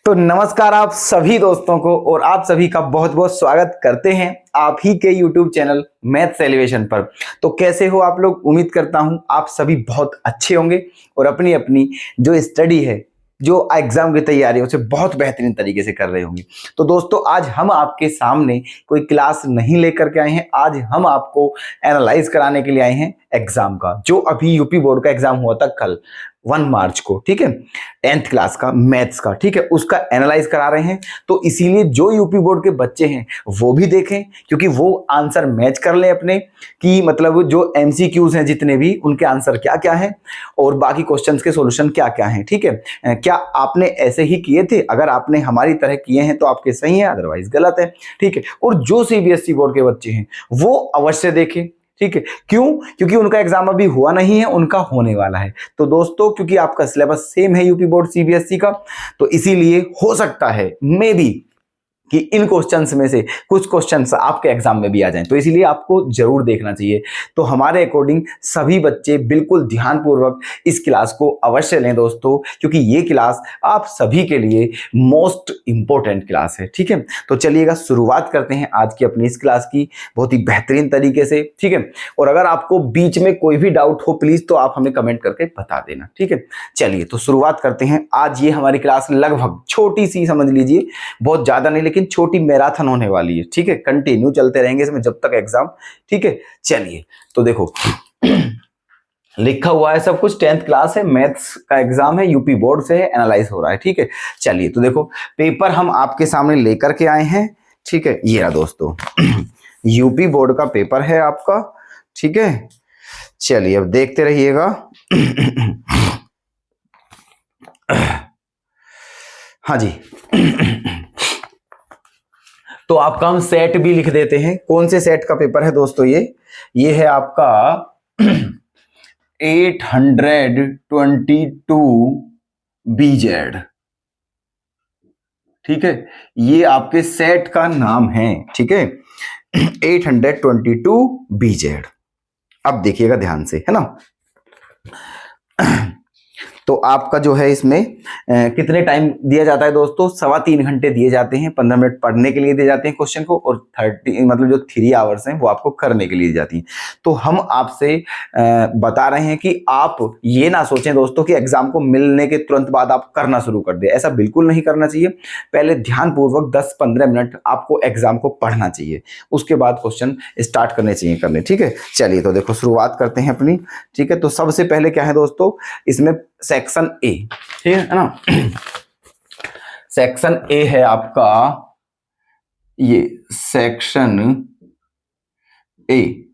तो नमस्कार आप सभी दोस्तों को और आप सभी का बहुत बहुत स्वागत करते हैं आप ही के YouTube चैनल मैथ्स एलिवेशन पर। तो कैसे हो आप लोग? उम्मीद करता हूं आप सभी बहुत अच्छे होंगे और अपनी अपनी जो स्टडी है, जो एग्जाम की तैयारी है, उसे बहुत बेहतरीन तरीके से कर रहे होंगे। तो दोस्तों आज हम आपके सामने कोई क्लास नहीं लेकर के आए हैं, आज हम आपको एनालाइज कराने के लिए आए हैं एग्जाम का, जो अभी यूपी बोर्ड का एग्जाम हुआ था कल 1 मार्च को, ठीक है, 10th क्लास का मैथ्स का, ठीक है, उसका एनालाइज करा रहे हैं। तो इसीलिए जो यूपी बोर्ड के बच्चे हैं वो भी देखें, क्योंकि वो आंसर मैच कर लें अपने, कि मतलब जो एमसीक्यूज हैं जितने भी, उनके आंसर क्या क्या हैं और बाकी क्वेश्चंस के सॉल्यूशन क्या क्या हैं, ठीक है। क्या आपने ऐसे ही किए थे? अगर आपने हमारी तरह किए हैं तो आपके सही है, अदरवाइज गलत है, ठीक है। और जो सीबीएसई बोर्ड के बच्चे हैं वो अवश्य देखें, ठीक है। क्यों? क्योंकि उनका एग्जाम अभी हुआ नहीं है, उनका होने वाला है। तो दोस्तों क्योंकि आपका सिलेबस सेम है यूपी बोर्ड सीबीएसई का, तो इसीलिए हो सकता है मे बी कि इन क्वेश्चंस में से कुछ क्वेश्चंस आपके एग्जाम में भी आ जाएं, तो इसीलिए आपको जरूर देखना चाहिए। तो हमारे अकॉर्डिंग सभी बच्चे बिल्कुल ध्यानपूर्वक इस क्लास को अवश्य लें दोस्तों, क्योंकि ये क्लास आप सभी के लिए मोस्ट इंपॉर्टेंट क्लास है, ठीक है। तो चलिएगा शुरुआत करते हैं आज की अपनी इस क्लास की बहुत ही बेहतरीन तरीके से, ठीक है। और अगर आपको बीच में कोई भी डाउट हो प्लीज तो आप हमें कमेंट करके बता देना, ठीक है। चलिए तो शुरुआत करते हैं। आज ये हमारी क्लास लगभग छोटी सी समझ लीजिए, बहुत ज्यादा नहीं लेकिन छोटी मैराथन होने वाली है, ठीक है। कंटिन्यू चलते रहेंगे इसमें जब तक एग्जाम, ठीक है। चलिए तो देखो लिखा हुआ है सब कुछ, 10th क्लास है, मैथ्स का एग्जाम है, यूपी बोर्ड से है, एनालाइज हो रहा है, ठीक है। चलिए तो देखो पेपर हम आपके सामने लेकर के आए हैं, ठीक है। ये रहा दोस्तों यूपी बोर्ड का पेपर है आपका, ठीक है। चलिए अब देखते रहिएगा हाँ जी तो आपका हम सेट भी लिख देते हैं। कौन से सेट का पेपर है दोस्तों? ये है आपका 822 BZ, ठीक है। ये आपके सेट का नाम है, ठीक है, 822 BZ। अब देखिएगा ध्यान से, है ना। तो आपका जो है इसमें कितने टाइम दिया जाता है दोस्तों? 3.25 घंटे दिए जाते हैं। 15 मिनट पढ़ने के लिए दिए जाते हैं क्वेश्चन को, और 30 मतलब जो 3 आवर्स हैं वो आपको करने के लिए दी जाती हैं। तो हम आपसे बता रहे हैं कि आप ये ना सोचें दोस्तों कि एग्जाम को मिलने के तुरंत बाद आप करना शुरू कर दें, ऐसा बिल्कुल नहीं करना चाहिए। पहले ध्यानपूर्वक 10-15 मिनट आपको एग्जाम को पढ़ना चाहिए, उसके बाद क्वेश्चन स्टार्ट करने चाहिए करने, ठीक है। चलिए तो देखो शुरुआत करते हैं अपनी, ठीक है। तो सबसे पहले क्या है दोस्तों, इसमें सेक्शन ए, ठीक है ना। सेक्शन ए है आपका, ये सेक्शन ए।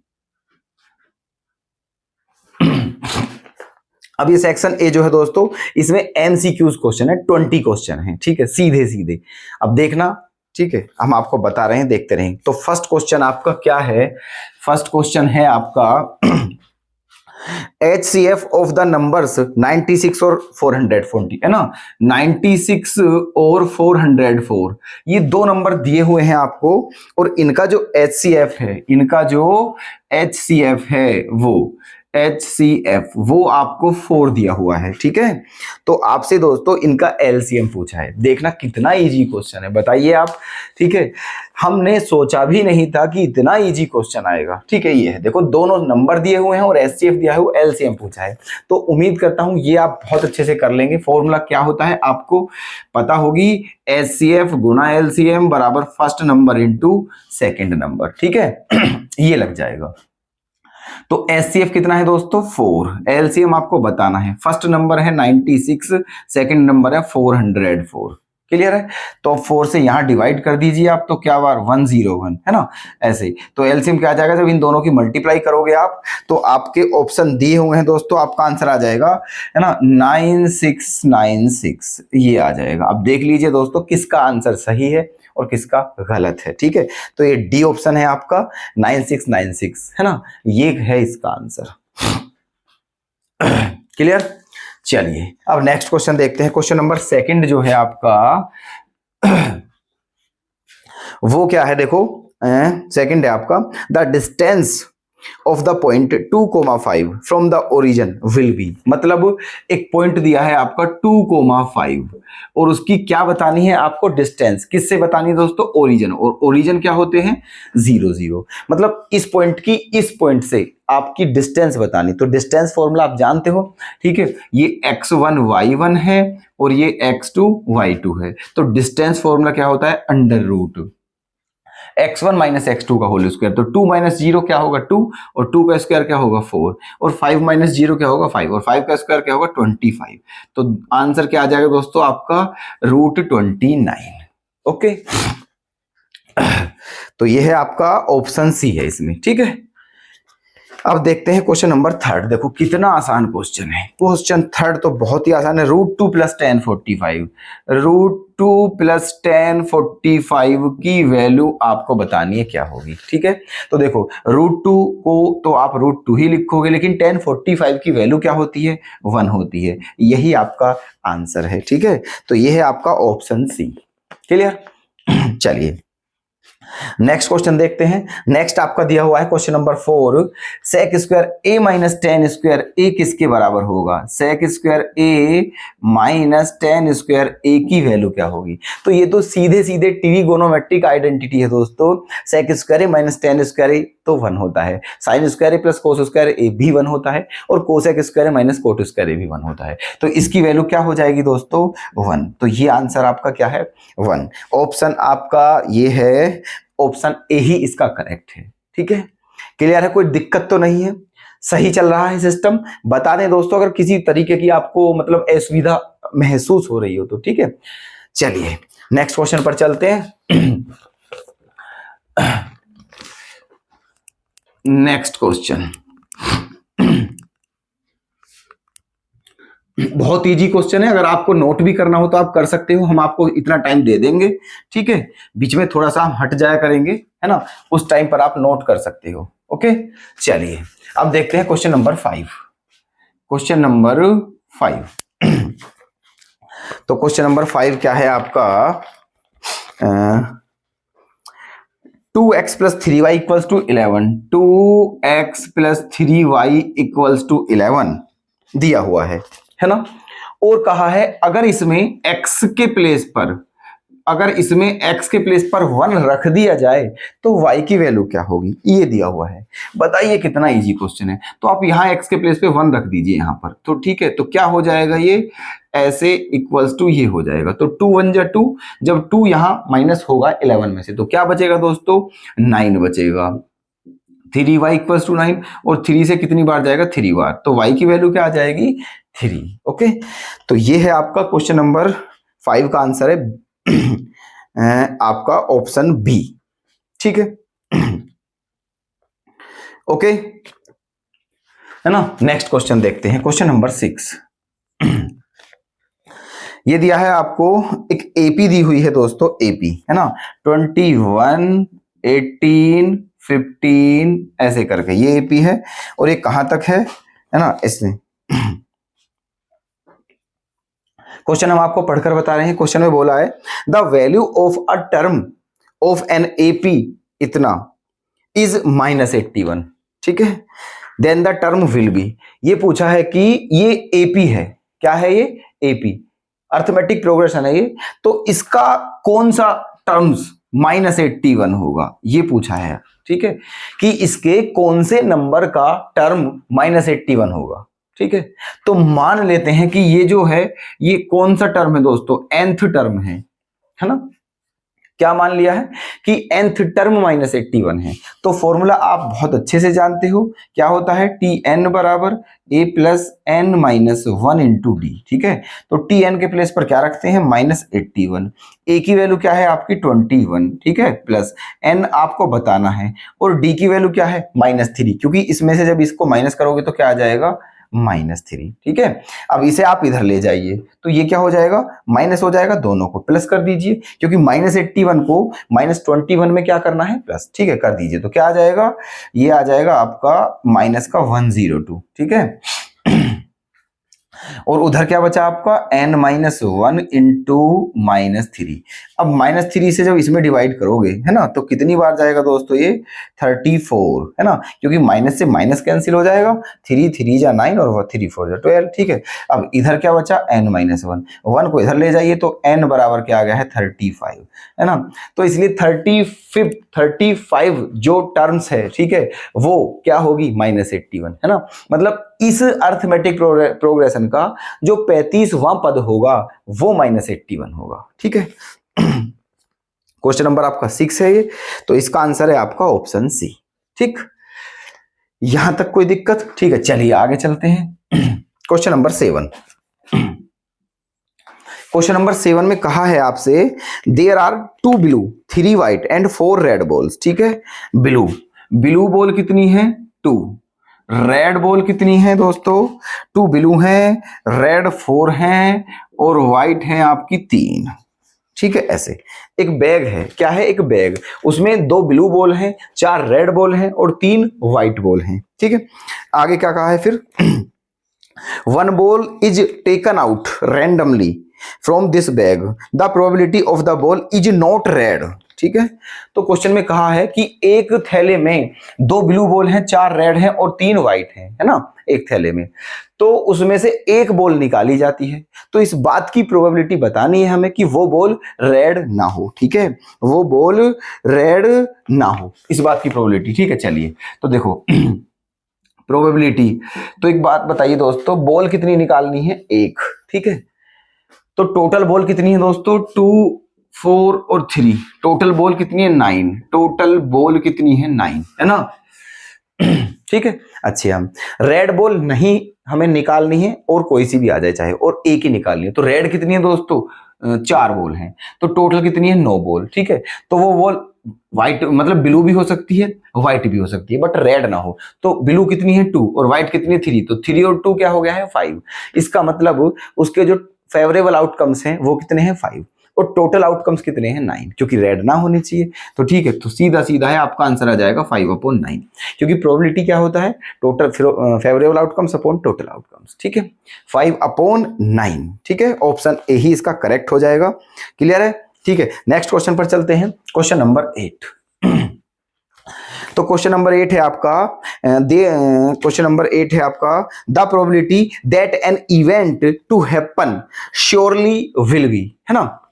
अब ये सेक्शन ए जो है दोस्तों, इसमें एमसीक्यूज क्वेश्चन है, 20 क्वेश्चन है, ठीक है, सीधे सीधे। अब देखना, ठीक है, हम आपको बता रहे हैं, देखते रहें। तो फर्स्ट क्वेश्चन आपका क्या है? फर्स्ट क्वेश्चन है आपका HCF ऑफ द नंबर्स 96 और 440, है ना। 96 और 404 ये दो नंबर दिए हुए हैं आपको, और इनका जो HCF है, इनका जो HCF है वो HCF वो आपको 4 दिया हुआ है, ठीक है। तो आपसे दोस्तों इनका LCM पूछा है। देखना कितना इजी क्वेश्चन है, बताइए आप, ठीक है। हमने सोचा भी नहीं था कि इतना इजी क्वेश्चन आएगा, ठीक है। ये है देखो, दोनों नंबर दिए हुए हैं और HCF दिया है, वो LCM पूछा है। तो उम्मीद करता हूं ये आप बहुत अच्छे से कर लेंगे। फॉर्मूला क्या होता है आपको पता होगी, HCF गुना LCM बराबर first number into second number, ठीक है। ये लग जाएगा। तो HCF कितना है दोस्तों? 4। LCM आपको बताना है। फर्स्ट नंबर है 96, सेकंड नंबर है 404, क्लियर है। तो 4 से यहां डिवाइड कर दीजिए आप, तो क्या बार 101, है ना, ऐसे। तो LCM क्या आ जाएगा? जब इन दोनों की मल्टीप्लाई करोगे आप, तो आपके ऑप्शन दिए हुए हैं दोस्तों, आपका आंसर आ जाएगा, है ना, 9696, ये आ जाएगा। अब देख लीजिए दोस्तों किसका आंसर सही है और किसका गलत है, ठीक है। तो ये डी ऑप्शन है आपका 9696, है ना, ये है इसका आंसर। क्लियर। चलिए अब नेक्स्ट क्वेश्चन देखते हैं। क्वेश्चन नंबर सेकंड जो है आपका वो क्या है? देखो सेकंड है आपका, the distance of the point 2,5 from the origin will be, मतलब एक पॉइंट दिया है आपका 2,5 और उसकी क्या बतानी है आपको, डिस्टेंस। किससे बतानी है दोस्तों, ओरिजिन, और ओरिजिन क्या होते हैं 0 0, मतलब इस पॉइंट की इस पॉइंट से आपकी डिस्टेंस बतानी। तो डिस्टेंस फॉर्मूला आप जानते हो, ठीक है, ये x1 y1 है और ये x2 y2 है। तो डिस्टेंस फॉर्मूला क्या होता है, under root x1 minus x2 का होल स्क्वायर। तो 2 माइनस 0 क्या होगा 2, और 2 का स्क्वायर क्या होगा 4, और 5 माइनस 0 क्या होगा 5, और 5 का स्क्वायर क्या होगा 25। तो आंसर क्या आ जाएगा दोस्तों आपका, √29। ओके, तो ये है आपका ऑप्शन सी है इसमें, ठीक है। अब देखते हैं क्वेश्चन नंबर 3। देखो कितना आसान क्वेश्चन है। क्वेश्चन 3 तो बहुत ही आसान है। √2 + tan 45, √2 + tan 45 की वैल्यू आपको बतानी है क्या होगी, ठीक है। तो देखो √2 को तो आप √2 ही लिखोगे, लेकिन tan 45 की वैल्यू क्या होती है, 1 होती है। यही आपका आंसर है, ठीक है। तो ये है आपका ऑप्शन सी, क्लियर। चलिए नेक्स्ट क्वेश्चन देखते हैं। नेक्स्ट आपका दिया हुआ है question number 4, sec square a minus tan square a किसके बराबर होगा। Sec square a minus tan square a की वैल्यू क्या होगी। तो ये तो सीधे सीधे ट्रिगोनोमेट्रिक आइडेंटिटी है दोस्तों। Sec square a minus tan square a तो 1 होता है, sine square a plus cos square a भी 1 होता है, और cosec square a minus cot square a भी 1 होता है। तो इसकी वैल्यू क्या हो जाएगी दोस्तों, 1। तो ये आंसर आपका क्या है, 1। ऑप्शन आपका ये है, ऑप्शन ए ही इसका करेक्ट है, ठीक है। क्लियर है, कोई दिक्कत तो नहीं है, सही चल रहा है सिस्टम। बता दें दोस्तों अगर किसी तरीके की आपको मतलब असुविधा महसूस हो रही हो तो, ठीक है। चलिए नेक्स्ट क्वेश्चन पर चलते हैं। नेक्स्ट क्वेश्चन बहुत इजी क्वेश्चन है। अगर आपको नोट भी करना हो तो आप कर सकते हो, हम आपको इतना टाइम दे देंगे, ठीक है। बीच में थोड़ा सा हम हट जाया करेंगे, है ना, उस टाइम पर आप नोट कर सकते हो। ओके, चलिए अब देखते हैं क्वेश्चन नंबर 5। क्वेश्चन नंबर 5 तो क्वेश्चन नंबर 5 क्या है आपका, 2x + 3y = 11, 2x + 3y = 11 दिया हुआ है ना। और कहा है अगर इसमें x के प्लेस पर, अगर इसमें x के प्लेस पर 1 रख दिया जाए तो y की वैल्यू क्या होगी, ये दिया हुआ है। बताइए कितना इजी क्वेश्चन है। तो आप यहाँ x के प्लेस पे 1 रख दीजिए यहाँ पर, तो ठीक है। तो क्या हो जाएगा, ये ऐसे इक्वल्स टू ये हो जाएगा। तो 2 1 जा 2, जब 2 यहाँ माइनस होगा 11 में से तो क्या बचेगा दोस्तों, 9 बचेगा। 3y = 9, और 3 से कितनी बार जाएगा, 3 बार। तो y की वैल्यू क्या आ जाएगी, 3। ओके, तो ये है आपका क्वेश्चन नंबर 5 का आंसर है आपका ऑप्शन बी, ठीक है। ओके, है ना। नेक्स्ट क्वेश्चन देखते हैं, क्वेश्चन नंबर 6। ये दिया है आपको, एक एपी दी हुई है दोस्तों, एपी है ना, 21 18 15 ऐसे करके ये एपी है। और ये कहां तक है ना, इसमें क्वेश्चन हम आपको पढ़कर बता रहे हैं। क्वेश्चन में बोला है the value of a term of an AP इतना इज -81, ठीक है। Then the term will be, ये पूछा है कि ये एपी है, क्या है ये, एपी अर्थमेटिक प्रोग्रेशन है ये, तो इसका कौन सा टर्म्स -81 होगा, ये पूछा है, ठीक है, कि इसके कौन से नंबर का टर्म -81 होगा, ठीक है। तो मान लेते हैं कि ये जो है ये कौन सा टर्म है दोस्तों, nth टर्म है ना। क्या मान लिया है कि nth टर्म -81 है। तो फॉर्मूला आप बहुत अच्छे से जानते हो, क्या होता है, Tn = a + n - 1 × d, ठीक है। तो Tn के प्लेस पर क्या रखते हैं, -81, a की वैल्यू क्या है आपकी 21, ठीक है, प्लस n आपको बताना है, और d की वैल्यू क्या है -3, क्योंकि इसमें से जब इसको माइनस करोगे तो क्या आ जाएगा, -3, ठीक है। अब इसे आप इधर ले जाइए तो ये क्या हो जाएगा, माइनस हो जाएगा, दोनों को प्लस कर दीजिए, क्योंकि -81 को -21 में क्या करना है, प्लस, ठीक है, कर दीजिए। तो क्या आ जाएगा, ये आ जाएगा आपका -102, ठीक है। और उधर क्या बचा आपका n-1 इंटू -3। अब -3 से जब इसमें डिवाइड करोगे है ना, तो कितनी बार जाएगा दोस्तों ये 34 है ना, क्योंकि माइनस से माइनस कैंसिल हो जाएगा, 3 3 जा 9 और 3 4 जा 12। ठीक है, अब इधर क्या बचा n-1, 1 को इधर ले जाइए तो n बराबर क्या आ गया है 35 है ना। तो इसलिए 35 जो टर्म्स है, ठीक है, वो क्या होगी -81 है ना। मतलब इस अर्थमेटिक प्रोग्रेशन का जो 35वां पद होगा वो -81 होगा। ठीक है, क्वेश्चन नंबर आपका 6 है ये, तो इसका आंसर है आपका ऑप्शन सी। ठीक, यहां तक कोई दिक्कत? ठीक है, चलिए आगे चलते हैं। Question number 7। क्वेश्चन नंबर 7 में कहा है आपसे there are 2 blue 3 white and 4 red balls. ठीक है, ब्लू बॉल कितनी है 2, रेड बॉल कितनी है दोस्तों 2 ब्लू है, रेड 4 है और व्हाइट है आपकी 3। ठीक है, ऐसे एक बैग है, क्या है एक बैग, उसमें 2 ब्लू बॉल हैं, 4 रेड बॉल हैं और 3 व्हाइट बॉल हैं। ठीक है, आगे क्या कहा है फिर 1 ball is taken out randomly from this bag, the probability of the ball is not red। ठीक है, तो क्वेश्चन में कहा है कि एक थैले में 2 ब्लू बॉल हैं, 4 रेड हैं और 3 व्हाइट हैं, है ना, एक थैले में, तो उसमें से एक बॉल निकाली जाती है। तो इस बात की प्रोबेबिलिटी बतानी है हमें कि वो बॉल रेड ना हो। ठीक है, वो बॉल रेड ना हो, इस बात की प्रोबेबिलिटी। ठीक है, चलिए तो देखो प्रोबेबिलिटी, तो एक बात बताइए दोस्तों, बॉल कितनी निकालनी है एक। ठीक है, तो टोटल बॉल कितनी है दोस्तों 2 4 और 3, टोटल बॉल कितनी है 9, टोटल बॉल कितनी है 9 है ना। ठीक है, अच्छा हम रेड बॉल नहीं हमें निकालनी है और कोई सी भी आ जाए चाहे, और एक ही निकालनी है। तो रेड कितनी है दोस्तों 4 बॉल हैं, तो टोटल कितनी है 9 बॉल। ठीक है, तो वो बॉल व्हाइट मतलब ब्लू भी हो सकती है, व्हाइट भी हो सकती है, बट रेड ना हो। तो ब्लू कितनी है 2 और व्हाइट कितनी है 3, तो 3 और 2 क्या हो गया है 5। इसका मतलब उसके जो फेवरेबल आउटकम्स हैं वो कितने हैं 5 और टोटल आउटकम्स कितने हैं 9, क्योंकि रेड ना होनी चाहिए। तो ठीक है, तो सीधा सीधा है आपका आंसर आ जाएगा 5/9, क्योंकि प्रोबेबिलिटी क्या होता है total favourable outcomes upon total outcomes. ठीक है, 5/9। ठीक है, ऑप्शन ए ही इसका करेक्ट हो जाएगा। क्लियर है? ठीक है, नेक्स्ट क्वेश्चन पर चलते हैं, क्वेश्चन नंबर 8। तो क्वेश्चन नंबर 8 है आपका क्वेश्चन नंबर 8 है आपका the probability that an event to happen surely will be, है ना।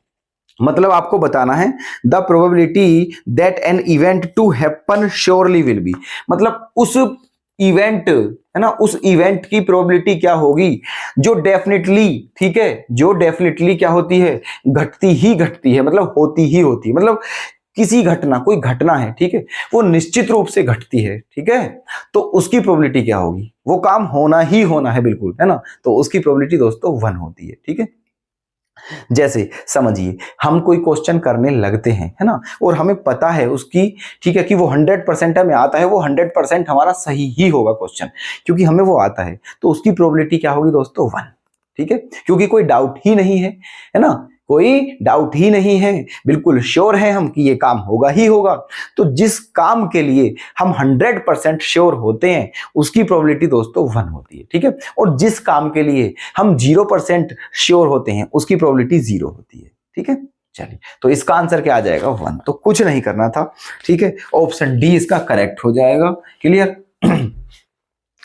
मतलब आपको बताना है the probability that an event to happen surely will be, मतलब उस इवेंट है ना, उस इवेंट की प्रोबेबिलिटी क्या होगी जो डेफिनेटली, ठीक है, जो डेफिनेटली क्या होती है घटती ही घटती है, मतलब होती ही होती है, मतलब किसी घटना, कोई घटना है, ठीक है, वो निश्चित रूप से घटती है, ठीक है, तो उसकी प्रोबेबिलिटी क्या होगी, वो काम होना ही होना है बिल्कुल, है ना, तो उसकी प्रोबेबिलिटी दोस्तों 1 होती है। ठीक है, जैसे समझिए हम कोई क्वेश्चन करने लगते हैं, है ना, और हमें पता है उसकी, ठीक है, कि वो 100% हमें आता है, वो 100% हमारा सही ही होगा क्वेश्चन, क्योंकि हमें वो आता है, तो उसकी प्रोबेबिलिटी क्या होगी दोस्तों 1। ठीक है, क्योंकि कोई डाउट ही नहीं है ना, कोई डाउट ही नहीं है, बिल्कुल श्योर है हम कि ये काम होगा ही होगा। तो जिस काम के लिए हम 100% श्योर होते हैं उसकी प्रोबेबिलिटी दोस्तों 1 होती है। ठीक है, और जिस काम के लिए हम 0% श्योर होते हैं उसकी प्रोबेबिलिटी 0 होती है। ठीक है, चलिए तो इसका आंसर क्या आ जाएगा 1, तो कुछ नहीं करना था। ठीक है, ऑप्शन डी इसका करेक्ट हो जाएगा। क्लियर?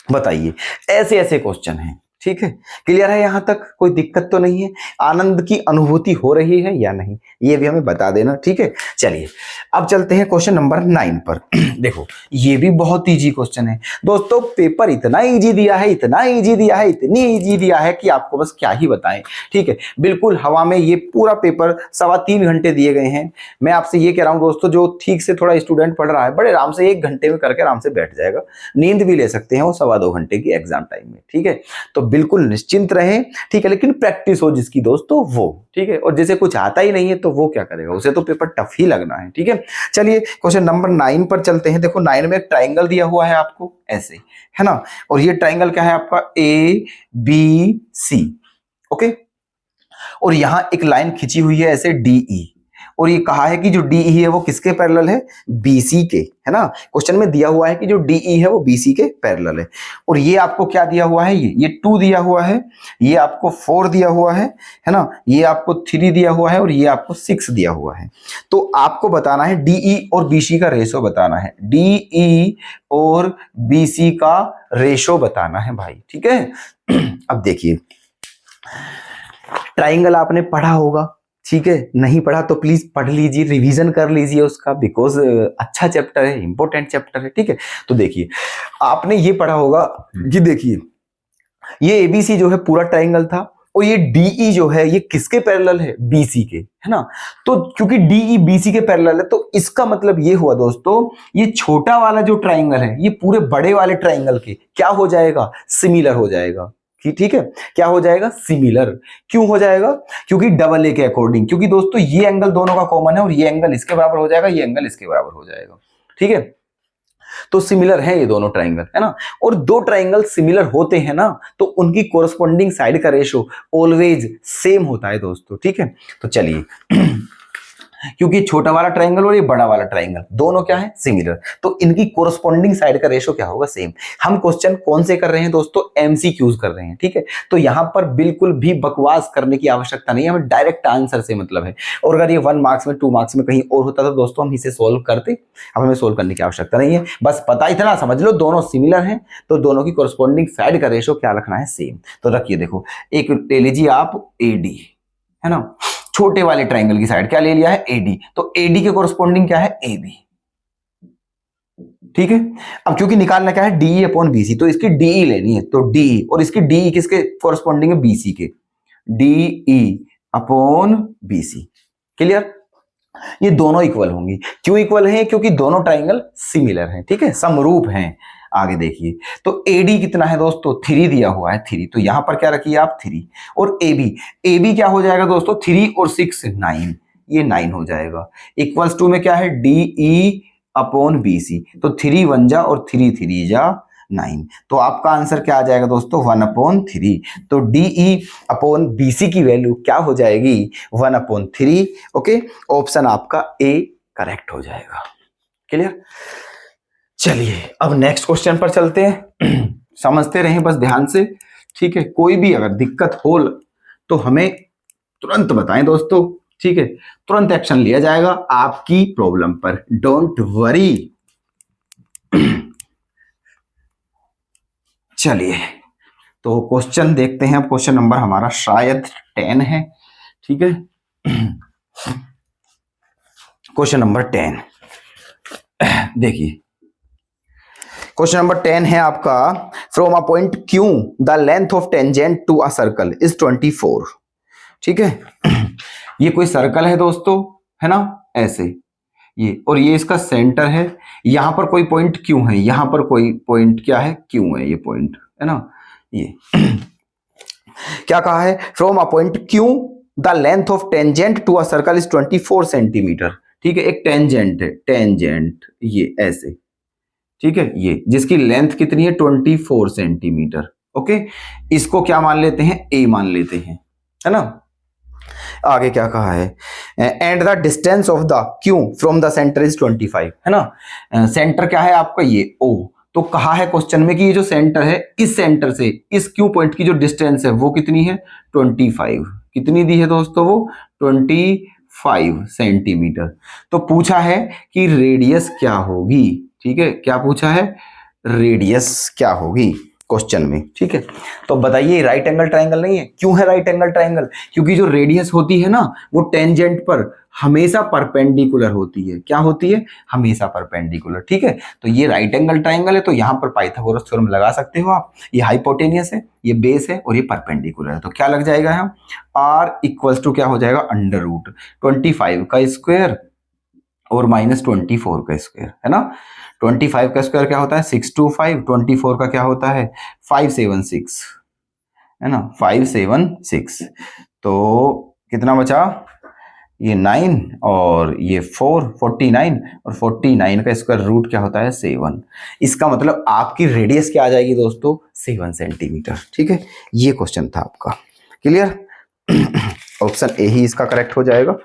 बताइए, ऐसे ऐसे क्वेश्चन हैं। ठीक है, क्लियर है? यहां तक कोई दिक्कत तो नहीं है? आनंद की अनुभूति हो रही है या नहीं, ये भी हमें बता देना। ठीक है, चलिए अब चलते हैं क्वेश्चन नंबर 9 पर। देखो ये भी बहुत इजी क्वेश्चन है दोस्तों, पेपर इतना इजी दिया है, इतना इजी दिया है, इतनी इजी दिया है कि आपको बस क्या ही बताएं। ठीक है, बिल्कुल हवा में ये पूरा पेपर 3.25 घंटे दिए गए हैं। मैं आपसे ये कह रहा हूं दोस्तों, जो ठीक से थोड़ा स्टूडेंट पढ़ रहा है बड़े आराम से 1 घंटे में करके आराम से बैठ जाएगा, नींद भी ले सकते हैं वो 2.25 घंटे की एग्जाम टाइम में। ठीक है, तो बिल्कुल निश्चिंत रहें। ठीक है, लेकिन प्रैक्टिस हो जिसकी दोस्तों वो, ठीक है, और जिसे कुछ आता ही नहीं है तो वो क्या करेगा, उसे तो पेपर टफ ही लगना है। ठीक है, चलिए क्वेश्चन नंबर 9 पर चलते हैं। देखो 9 में एक ट्राइंगल दिया हुआ है आपको ऐसे, है ना, और ये ट्राइंगल क्या है आपका ABC। ओके, और यहां एक लाइन खींची हुई है ऐसे DE, और ये कहा है कि जो DE है वो किसके पैरेलल है, BC के, है ना। क्वेश्चन में दिया हुआ है कि जो DE है वो BC के पैरेलल है। और ये आपको क्या दिया हुआ है, ये 2 दिया हुआ है, ये आपको 4 दिया हुआ है ना, ये आपको 3 दिया हुआ है और ये आपको 6 दिया हुआ है। तो आपको बताना है DE और BC का रेशो बताना है, DE और BC का रेशो बताना है भाई, ठीक है। अब देखिए, ट्राइंगल आपने पढ़ा होगा, ठीक है, नहीं पढ़ा तो प्लीज पढ़ लीजिए, रिवीजन कर लीजिए उसका, बिकॉज अच्छा चैप्टर है, इंपॉर्टेंट चैप्टर है, ठीक है। तो देखिए, आपने ये पढ़ा होगा कि देखिए ये ABC जो है पूरा ट्राइंगल था, और ये DE जो है ये किसके पैरेलल है, BC के, है ना। तो क्योंकि DE BC के पैरेलल है तो इसका मतलब ये हुआ दोस्तों, ये छोटा वाला जो ट्राइंगल है ये पूरे बड़े वाले ट्राइंगल के क्या हो जाएगा, सिमिलर हो जाएगा, ठीक है। क्या हो जाएगा, सिमिलर। क्यों हो जाएगा, क्योंकि डबल ए के अकॉर्डिंग, क्योंकि दोस्तों ये एंगल दोनों का कॉमन है और ये एंगल इसके बराबर हो जाएगा, ये एंगल इसके बराबर हो जाएगा, ठीक है। तो सिमिलर है ये दोनों ट्राइंगल, है ना। और दो ट्राइंगल सिमिलर होते हैं ना तो उनकी कोरस्पॉन्डिंग साइड का रेशो ऑलवेज सेम होता है दोस्तों, ठीक है। तो चलिए क्योंकि छोटा वाला ट्राइंगल और ये बड़ा वाला ट्राइंगल दोनों क्या है, सिमिलर, तो इनकी कोरस्पॉन्डिंग साइड का रेशो क्या होगा, सेम। हम क्वेश्चन कौन से कर रहे हैं दोस्तों, MCQs कर रहे हैं, ठीक है। तो यहां पर बिल्कुल भी बकवास करने की आवश्यकता नहीं है, हमें डायरेक्ट आंसर से मतलब है। और अगर ये 1 मार्क्स में 2 मार्क्स में कहीं और होता तो दोस्तों हम इसे सोल्व करते, अब हमें सोल्व करने की आवश्यकता नहीं है, बस पता इतना समझ लो दोनों सिमिलर हैं तो दोनों की कोरस्पॉन्डिंग साइड का रेशो क्या रखना है, सेम। तो रखिए, देखो एक ले लीजिए आप AD, है ना, छोटे वाले ट्राइंगल की साइड क्या ले लिया है, AD, तो AD के कोरस्पॉन्डिंग क्या है, AB, ठीक है। अब क्योंकि निकालना क्या है, DE अपॉन BC, तो इसकी DE लेनी है, तो DE, और इसकी DE किसके कोरस्पॉन्डिंग है, BC के, DE अपॉन BC, क्लियर। ये दोनों इक्वल होंगी, क्यों इक्वल हैं, क्योंकि दोनों ट्राइंगल सिमिलर हैं, ठीक है, समरूप हैं। आगे देखिए, तो AD कितना है दोस्तों, 3 दिया हुआ है, 3, तो यहां पर क्या रखिए आप, 3, और AB क्या हो जाएगा दोस्तों, 3 और 6 9, ये 9 हो जाएगा। इक्वल्स टू में क्या है, DE अपॉन BC, तो 3 1 जा और 3 3 जा 9, तो आपका आंसर क्या आ जाएगा दोस्तों, 1/3। तो DE अपॉन BC की वैल्यू क्या हो जाएगी, 1/3। ओके, ऑप्शन आपका A करेक्ट हो जाएगा, क्लियर। चलिए अब नेक्स्ट क्वेश्चन पर चलते हैं, समझते रहें बस ध्यान से, ठीक है। कोई भी अगर दिक्कत हो तो हमें तुरंत बताएं दोस्तों, ठीक है, तुरंत एक्शन लिया जाएगा आपकी प्रॉब्लम पर, डोंट वरी। चलिए तो क्वेश्चन देखते हैं, अब क्वेश्चन नंबर हमारा शायद 10 है, ठीक है। क्वेश्चन नंबर 10 देखिए, क्वेश्चन नंबर 10 है आपका, from a point Q the length of tangent to a circle is 24, ठीक है। ये कोई सर्कल है दोस्तों, है ना, ऐसे ये, और ये इसका सेंटर है, यहां पर कोई पॉइंट Q है, यहां पर कोई पॉइंट क्या है, Q है, ये पॉइंट है ना, ये क्या कहा है, from a point Q the length of tangent to a circle is 24 centimetre, ठीक है। एक टेंजेंट है, टेंजेंट ये ऐसे, ठीक है, ये जिसकी लेंथ कितनी है, 24 सेंटीमीटर, ओके। इसको क्या मान लेते हैं, A मान लेते हैं, है ना। आगे क्या कहा है, and the distance of the Q from the centre is 25, है ना। सेंटर क्या है आपका, ये O, तो कहा है क्वेश्चन में कि ये जो सेंटर है, इस सेंटर से इस Q पॉइंट की जो डिस्टेंस है वो कितनी है, 25, कितनी दी है दोस्तों, वो 25 सेंटीमीटर। तो पूछा है कि रेडियस क्या होगी, ठीक है, क्या पूछा है, रेडियस क्या होगी क्वेश्चन में, ठीक है। तो बताइए, राइट एंगल ट्राइंगल नहीं है, क्यों है राइट एंगल ट्राइंगल, क्योंकि जो रेडियस होती है ना वो टेंजेंट पर हमेशा परपेंडिकुलर होती है, क्या होती है, हमेशा परपेंडिकुलर, ठीक है। तो ये राइट एंगल ट्राइंगल है, तो यहां पर पाइथागोरस थ्योरम लगा सकते हो आप, ये हाइपोटेनियस है, ये बेस है और ये परपेंडिकुलर है, तो क्या लग जाएगा यहाँ, R इक्वल्स टू क्या हो जाएगा, √25 का स्क्वायर और -24 का स्क्वायर, है ना। 25 का स्क्वायर क्या होता है, 625, 24 का क्या होता है, 576, है ना, 576, तो कितना बचा, ये 9 और ये 4, 49, और 49 का स्क्वायर रूट क्या होता है, 7। इसका मतलब आपकी रेडियस क्या आ जाएगी दोस्तों, 7 सेंटीमीटर, ठीक है। ये क्वेश्चन था आपका, क्लियर। ऑप्शन A ही इसका करेक्ट हो जाएगा।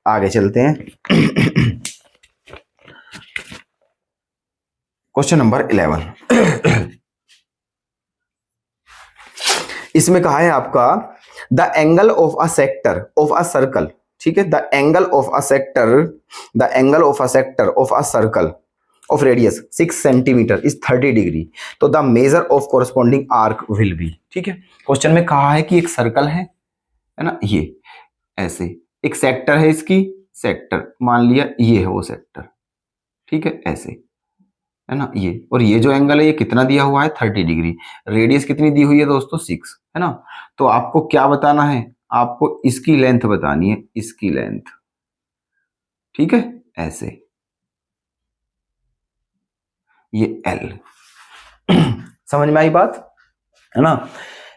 आगे चलते हैं। क्वेश्चन नंबर 11 इसमें कहा है आपका the angle of a sector of a circle, ठीक है, the angle of a sector, the angle of a sector of a circle of radius 6 centimetre is 30 degree, तो the measure of corresponding arc will be. ठीक है, question में कहा है कि एक सर्कल है ना, ये ऐसे एक सेक्टर है, इसकी सेक्टर मान लिया ये है वो सेक्टर, ठीक है, ऐसे है ना ये, और ये जो एंगल है ये कितना दिया हुआ है 30 डिग्री, रेडियस कितनी दी हुई है दोस्तों 6, है ना। तो आपको क्या बताना है, आपको इसकी लेंथ बतानी है, इसकी लेंथ, ठीक है, ऐसे ये L समझ में आई बात, है ना।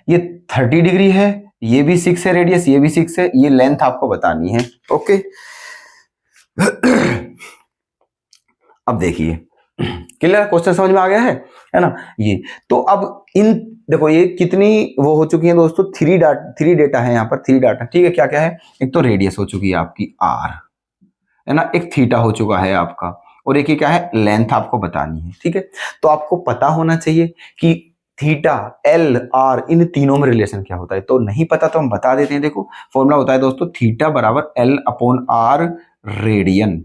ये 30 डिग्री है, ये भी 6 है रेडियस, ये भी 6 है, ये लेंथ आपको बतानी है। ओके अब देखिए क्लियर, क्वेश्चन समझ में आ गया है ना। ये तो अब इन देखो ये कितनी वो हो चुकी है दोस्तों, 3 डेटा है यहाँ पर, 3 डाटा, ठीक है। क्या क्या है, एक तो रेडियस हो चुकी है आपकी R, है ना, एक थीटा हो चुका है आपका, और एक ही क्या है लेंथ आपको बतानी है, ठीक है। तो आपको पता होना चाहिए कि थीटा L R इन तीनों में रिलेशन क्या होता है, तो नहीं पता तो हम बता देते हैं। देखो फॉर्मूला होता है दोस्तों थीटा बराबर L/R रेडियन,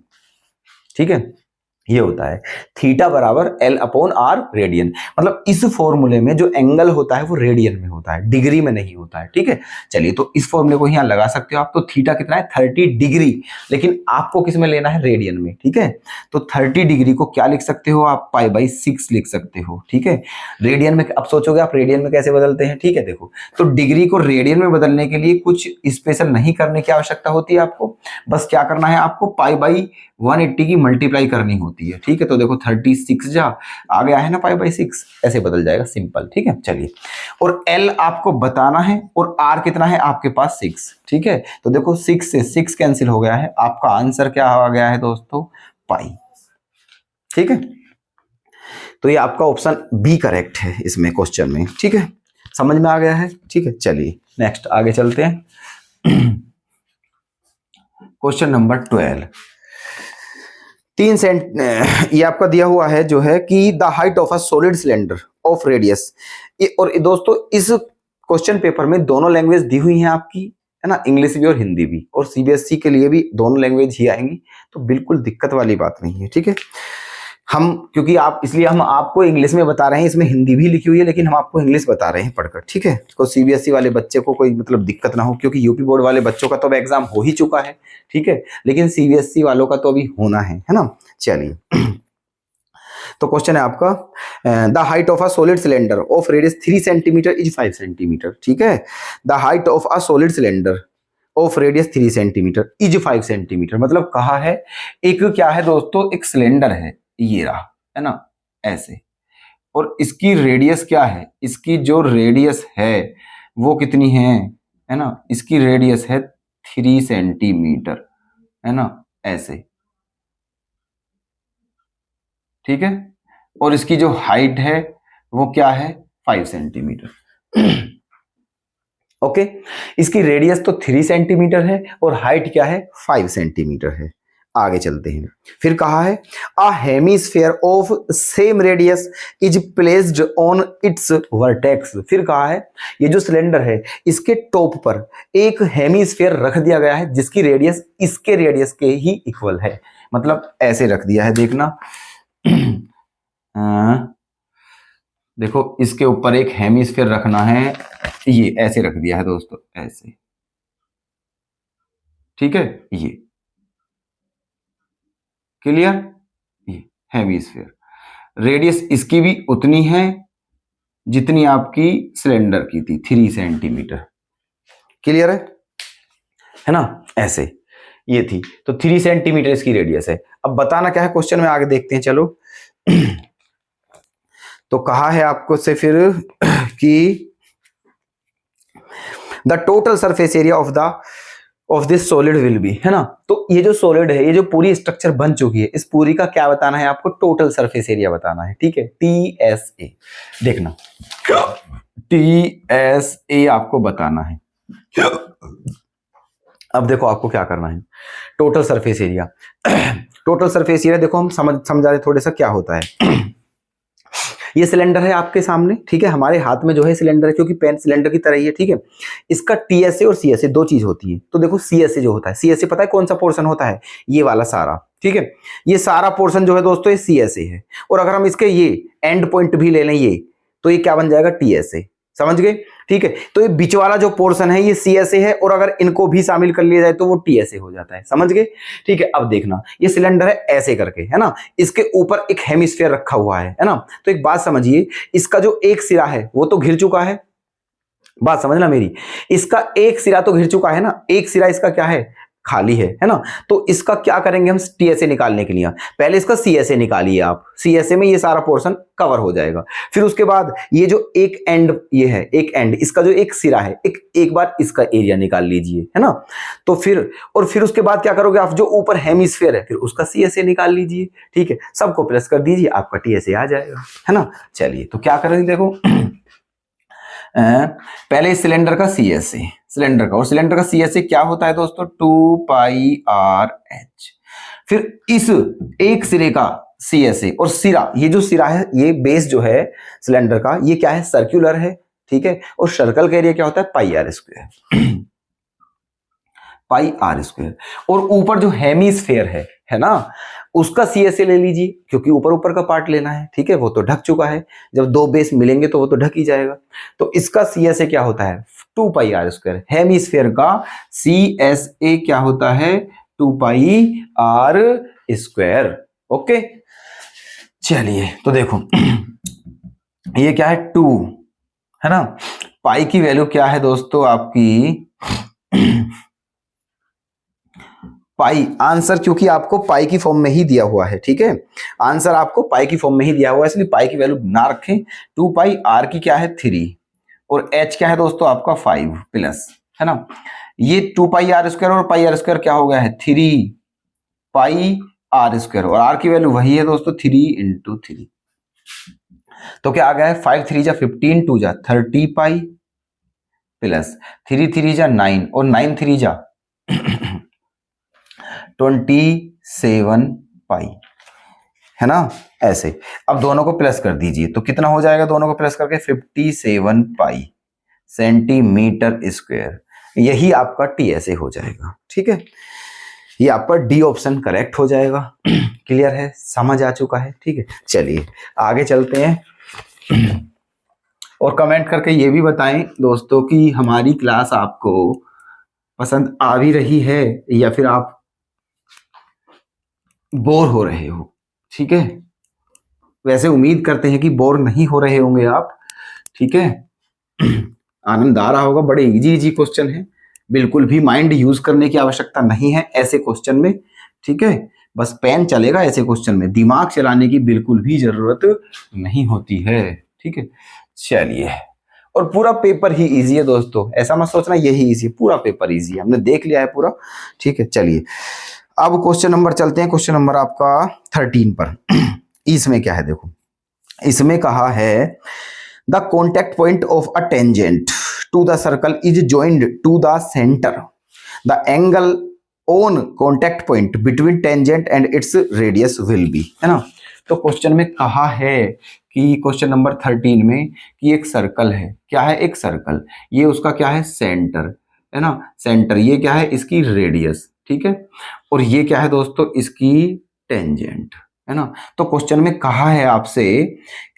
ठीक है, ये होता है थीटा बराबर L/R रेडियन। मतलब इस फॉर्मूले में जो एंगल होता है वो रेडियन में होता है, डिग्री में नहीं होता है, ठीक है। चलिए तो इस फॉर्मूले को यहाँ लगा सकते हो आप, तो थीटा कितना है 30 डिग्री, लेकिन आपको किस में लेना है, रेडियन में, ठीक है। तो 30 डिग्री को क्या लिख सकते हो आप, π/6 लिख सकते हो, ठीक है। रेडियन में अब सोचोगे आप रेडियन में कैसे बदलते हैं, ठीक है। देखो तो डिग्री को रेडियन में बदलने के लिए कुछ स्पेशल नहीं करने की आवश्यकता होती है आपको, बस क्या करना है आपको π/180 की मल्टीप्लाई करनी होती है, ठीक है। तो देखो 36 जा आ गया है ना π/6, ऐसे बदल जाएगा सिंपल, ठीक है। चलिए और L आपको बताना है और R कितना है आपके पास 6, ठीक है। तो देखो 6 से 6 कैंसिल हो गया है, आपका आंसर क्या आ गया है दोस्तों पाई, ठीक है। तो ये आपका ऑप्शन बी करेक्ट है इसमें क्वेश्चन में, ठीक है, समझ में आ गया है, ठीक है। चलिए नेक्स्ट आगे चलते हैं। क्वेश्चन नंबर 12 ये आपका दिया हुआ है जो है कि the height of a solid cylinder of radius, और दोस्तों इस क्वेश्चन पेपर में दोनों लैंग्वेज दी हुई हैं आपकी, है ना, इंग्लिश भी और हिंदी भी, और सीबीएसई के लिए भी दोनों लैंग्वेज ही आएंगी, तो बिल्कुल दिक्कत वाली बात नहीं है, ठीक है। हम क्योंकि आप इसलिए हम आपको इंग्लिश में बता रहे हैं, इसमें हिंदी भी लिखी हुई है लेकिन हम आपको इंग्लिश बता रहे हैं पढ़कर, ठीक है। तो सीबीएसई वाले बच्चे को कोई मतलब दिक्कत ना हो, क्योंकि यूपी बोर्ड वाले बच्चों का तो अब एग्जाम हो ही चुका है, ठीक है, लेकिन सीबीएसई वालों का तो अभी होना है ना। चलिए तो क्वेश्चन है आपका the height of a solid cylinder of radius 3 centimetre is 5 centimetre, ठीक है। The height of a solid cylinder of radius 3 centimetre is 5 centimetre, मतलब कहा है एक क्या है दोस्तों, एक सिलेंडर है, ये रहा, है ना, ऐसे, और इसकी रेडियस क्या है, इसकी जो रेडियस है वो कितनी है ना, इसकी रेडियस है 3 सेंटीमीटर, है ना, ऐसे, ठीक है, और इसकी जो हाइट है वो क्या है 5 सेंटीमीटर। ओके, इसकी रेडियस तो 3 सेंटीमीटर है और हाइट क्या है 5 सेंटीमीटर है। आगे चलते हैं, फिर कहा है अ hemisphere of same radius is placed on it's vertex, फिर कहा है ये जो सिलेंडर है इसके टॉप पर एक हेमिस्फीयर रख दिया गया है जिसकी रेडियस इसके रेडियस के ही इक्वल है, मतलब ऐसे रख दिया है, देखना देखो इसके ऊपर एक हेमिस्फीयर रखना है, ये ऐसे रख दिया है दोस्तों, ऐसे, ठीक है, ये क्लियर, ये हेमिस्फीयर, रेडियस इसकी भी उतनी है जितनी आपकी सिलेंडर की थी 3 सेंटीमीटर, क्लियर है ना, ऐसे ये थी, तो 3 सेंटीमीटर इसकी रेडियस है। अब बताना क्या है क्वेश्चन में, आगे देखते हैं, चलो। तो कहा है आपको से फिर कि the total surface area of this solid will be, है ना। तो ये जो सॉलिड है, ये जो पूरी स्ट्रक्चर बन चुकी है, इस पूरी का क्या बताना है आपको, टोटल सरफेस एरिया बताना है, ठीक है, TSA, देखना TSA आपको बताना है। अब देखो आपको क्या करना है, total surface area. Total surface area देखो हम समझा रहे थोड़ा सा क्या होता है। ये सिलेंडर है आपके सामने, ठीक है, हमारे हाथ में जो है सिलेंडर है, क्योंकि पेन सिलेंडर की तरह ही है, ठीक है। इसका टीएसए और सीएसए दो चीज होती है। तो देखो सीएसए जो होता है, सीएसए पता है कौन सा पोर्शन होता है, ये वाला सारा, ठीक है, ये सारा पोर्शन जो है दोस्तों ये सीएसए है। और अगर हम इसके ये एंड पॉइंट भी ले लें ये, तो ये क्या बन जाएगा, टीएसए। समझ गए, ठीक है। तो ये बीच वाला जो पोर्शन है ये सीएसए है, और अगर इनको भी शामिल कर लिया जाए तो वो टीएसए हो जाता है। समझ गए, ठीक है। अब देखना, ये सिलेंडर है ऐसे करके, है ना, इसके ऊपर एक हेमिस्फीयर रखा हुआ है ना। तो एक बात समझिए, इसका जो एक सिरा है वो तो घिर चुका है, बात समझना मेरी, इसका एक सिरा तो घिर चुका है ना, एक सिरा इसका क्या है, खाली है ना। तो इसका क्या करेंगे हम टीएसए निकालने के लिए, पहले इसका सीएसए निकालिए आप, सीएसए में ये सारा पोर्शन कवर हो जाएगा। फिर उसके बाद ये जो एक एंड ये है, एक एंड इसका जो एक सिरा है, एक बार इसका एरिया निकाल लीजिए, है ना। तो फिर उसके बाद क्या करोगे आप, जो ऊपर हेमिस्फीयर है फिर उसका सीएसए निकाल लीजिए, ठीक है, सबको प्लस कर दीजिए, आपका टीएसए आ जाएगा, है ना। चलिए तो क्या करेंगे, देखो पहले सिलेंडर का सीएसए, सिलेंडर का, और सिलेंडर का सीएसए क्या होता है दोस्तों, 2πRh। फिर इस एक सिरे का सीएसए और सिरा, ये जो सिरा है, ये बेस जो है सिलेंडर का, ये क्या है, सर्कुलर है, ठीक है। और सर्कल का एरिया क्या होता है, πr², πr²। और ऊपर जो हेमिस्फेयर है ना, उसका सीएसए ले लीजिए, क्योंकि ऊपर ऊपर का पार्ट लेना है, ठीक है, वो तो ढक चुका है, जब दो बेस मिलेंगे तो वो तो ढक ही जाएगा। तो इसका सीएसए क्या होता है, 2πr²। हेमिस्फेयर का सीएसए क्या होता है, 2πr²। ओके, चलिए तो देखो ये क्या है, 2 है ना। पाई की वैल्यू क्या है दोस्तों आपकी, पाई आंसर, क्योंकि आपको पाई की फॉर्म में ही दिया हुआ है, ठीक है, आंसर आपको पाई की फॉर्म में ही दिया हुआ है, इसलिए पाई की वैल्यू ना रखें। 2πr की क्या है, 3, और h क्या है दोस्तों आपका 5 प्लस, है ना। ये 2πr² और πr² क्या हो गया है, 3πr², और r की वैल्यू वही है दोस्तों, 3 × 3। तो क्या आ गया है, 5 3 जा 15, 2 जा 30 पाई, प्लस 3 3 जा 9, और 9 3 जा 27 पाई, है ना, ऐसे। अब दोनों को प्लस कर दीजिए, तो कितना हो जाएगा, दोनों को प्लस करके 57 पाई सेंटीमीटर स्क्वायर, यही आपका टीएसए हो जाएगा, ठीक है। ये आपका डी ऑप्शन करेक्ट हो जाएगा। क्लियर है, समझ आ चुका है, ठीक है। चलिए आगे चलते हैं, और कमेंट करके ये भी बताएं दोस्तों कि हमारी क्लास आपको पसंद आ भी रही है या फिर आप बोर हो रहे हो, ठीक है। वैसे उम्मीद करते हैं कि बोर नहीं हो रहे होंगे आप, ठीक है। आनंद आ रहा होगा, बड़े इजी क्वेश्चन है, बिल्कुल भी माइंड यूज करने की आवश्यकता नहीं है ऐसे क्वेश्चन में, ठीक है। बस पेन चलेगा ऐसे क्वेश्चन में, दिमाग चलाने की बिल्कुल भी जरूरत नहीं होती है, ठीक है। चलिए, और पूरा पेपर ही इजी है दोस्तों, ऐसा मत सोचना यही इजी, पूरा पेपर इजी है, हमने देख लिया है पूरा, ठीक है। चलिए अब क्वेश्चन नंबर चलते हैं, क्वेश्चन नंबर आपका 13 पर। इसमें क्या है देखो, इसमें कहा है the contact point of a tangent to the circle is joined to the centre, the angle on contact point between tangent and its radius will be, है ना। तो क्वेश्चन में कहा है कि क्वेश्चन नंबर 13 में कि एक सर्कल है, क्या है, एक सर्कल, ये उसका क्या है, सेंटर, है ना, सेंटर, ये क्या है, इसकी रेडियस, ठीक है, और ये क्या है दोस्तों, इसकी टेंजेंट, है ना। तो क्वेश्चन में कहा है आपसे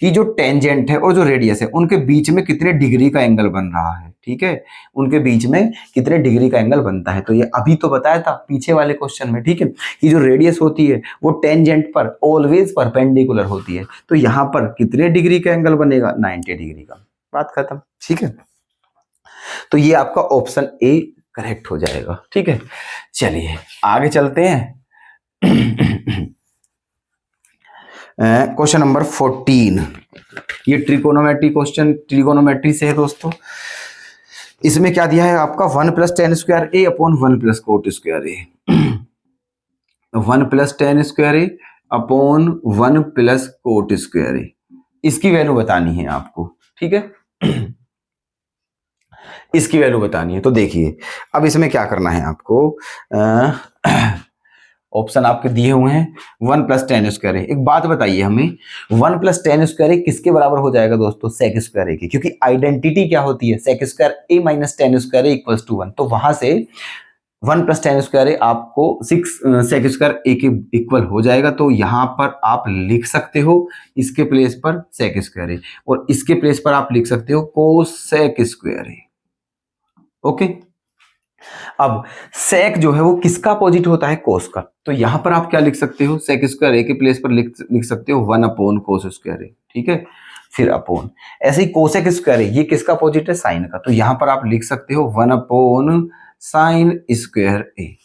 कि जो टेंजेंट है और जो रेडियस है उनके बीच में कितने डिग्री का एंगल बन रहा है, ठीक है, उनके बीच में कितने डिग्री का एंगल बनता है। तो ये अभी तो बताया था पीछे वाले क्वेश्चन में, ठीक है, कि जो रेडियस होती है वो टेंजेंट पर ऑलवेज परपेंडिकुलर होती है, तो यहाँ पर कितने डिग्री का एंगल बनेगा, 90 डिग्री का, बात खत्म, ठीक है। तो ये आपका ऑप्शन ए करेक्ट हो जाएगा, ठीक है। चलिए आगे चलते हैं। क्वेश्चन नंबर 14, ये ट्रिकोनोमेट्री क्वेश्चन, ट्रिकोनोमेट्री से है दोस्तों। इसमें क्या दिया है आपका, 1 + tan² a upon 1 + cot² a, 1 + tan² a upon 1 + cot² a, इसकी वैल्यू बतानी है आपको, ठीक है। इसकी वैल्यू बतानी है। तो देखिए अब इसमें क्या करना है आपको, ऑप्शन आपके दिए हुए हैं 1+10²। एक बात बताइए हमें, 1+10² किसके बराबर हो जाएगा दोस्तों? सेक स्क्वायर ए के, क्योंकि आइडेंटिटी क्या होती है? Sec square a minus 10² equals to 1। तो वहां से 1+10² आपको 6 सेक स्क्वायर ए के इक्वल हो जाएगा। तो यहां पर आप लिख सकते हो इसके प्लेस पर सेक स्क्वायर ए, और इसके प्लेस पर आप लिख सकते हो कोसेक स्क्वायर ए। ओके, अब सेक जो है वो किसका अपोजिट होता है? कोस का। तो यहां पर आप क्या लिख सकते हो? सेक स्क्वायर ए के प्लेस पर लिख सकते हो 1/कोस स्क्वायर ए, ठीक है, फिर अपॉन। ऐसे ही कोसेक स्क्वायर ए, ये किसका अपोजिट है? साइन का। तो यहां पर आप लिख सकते हो 1/साइन स्क्वायर ए,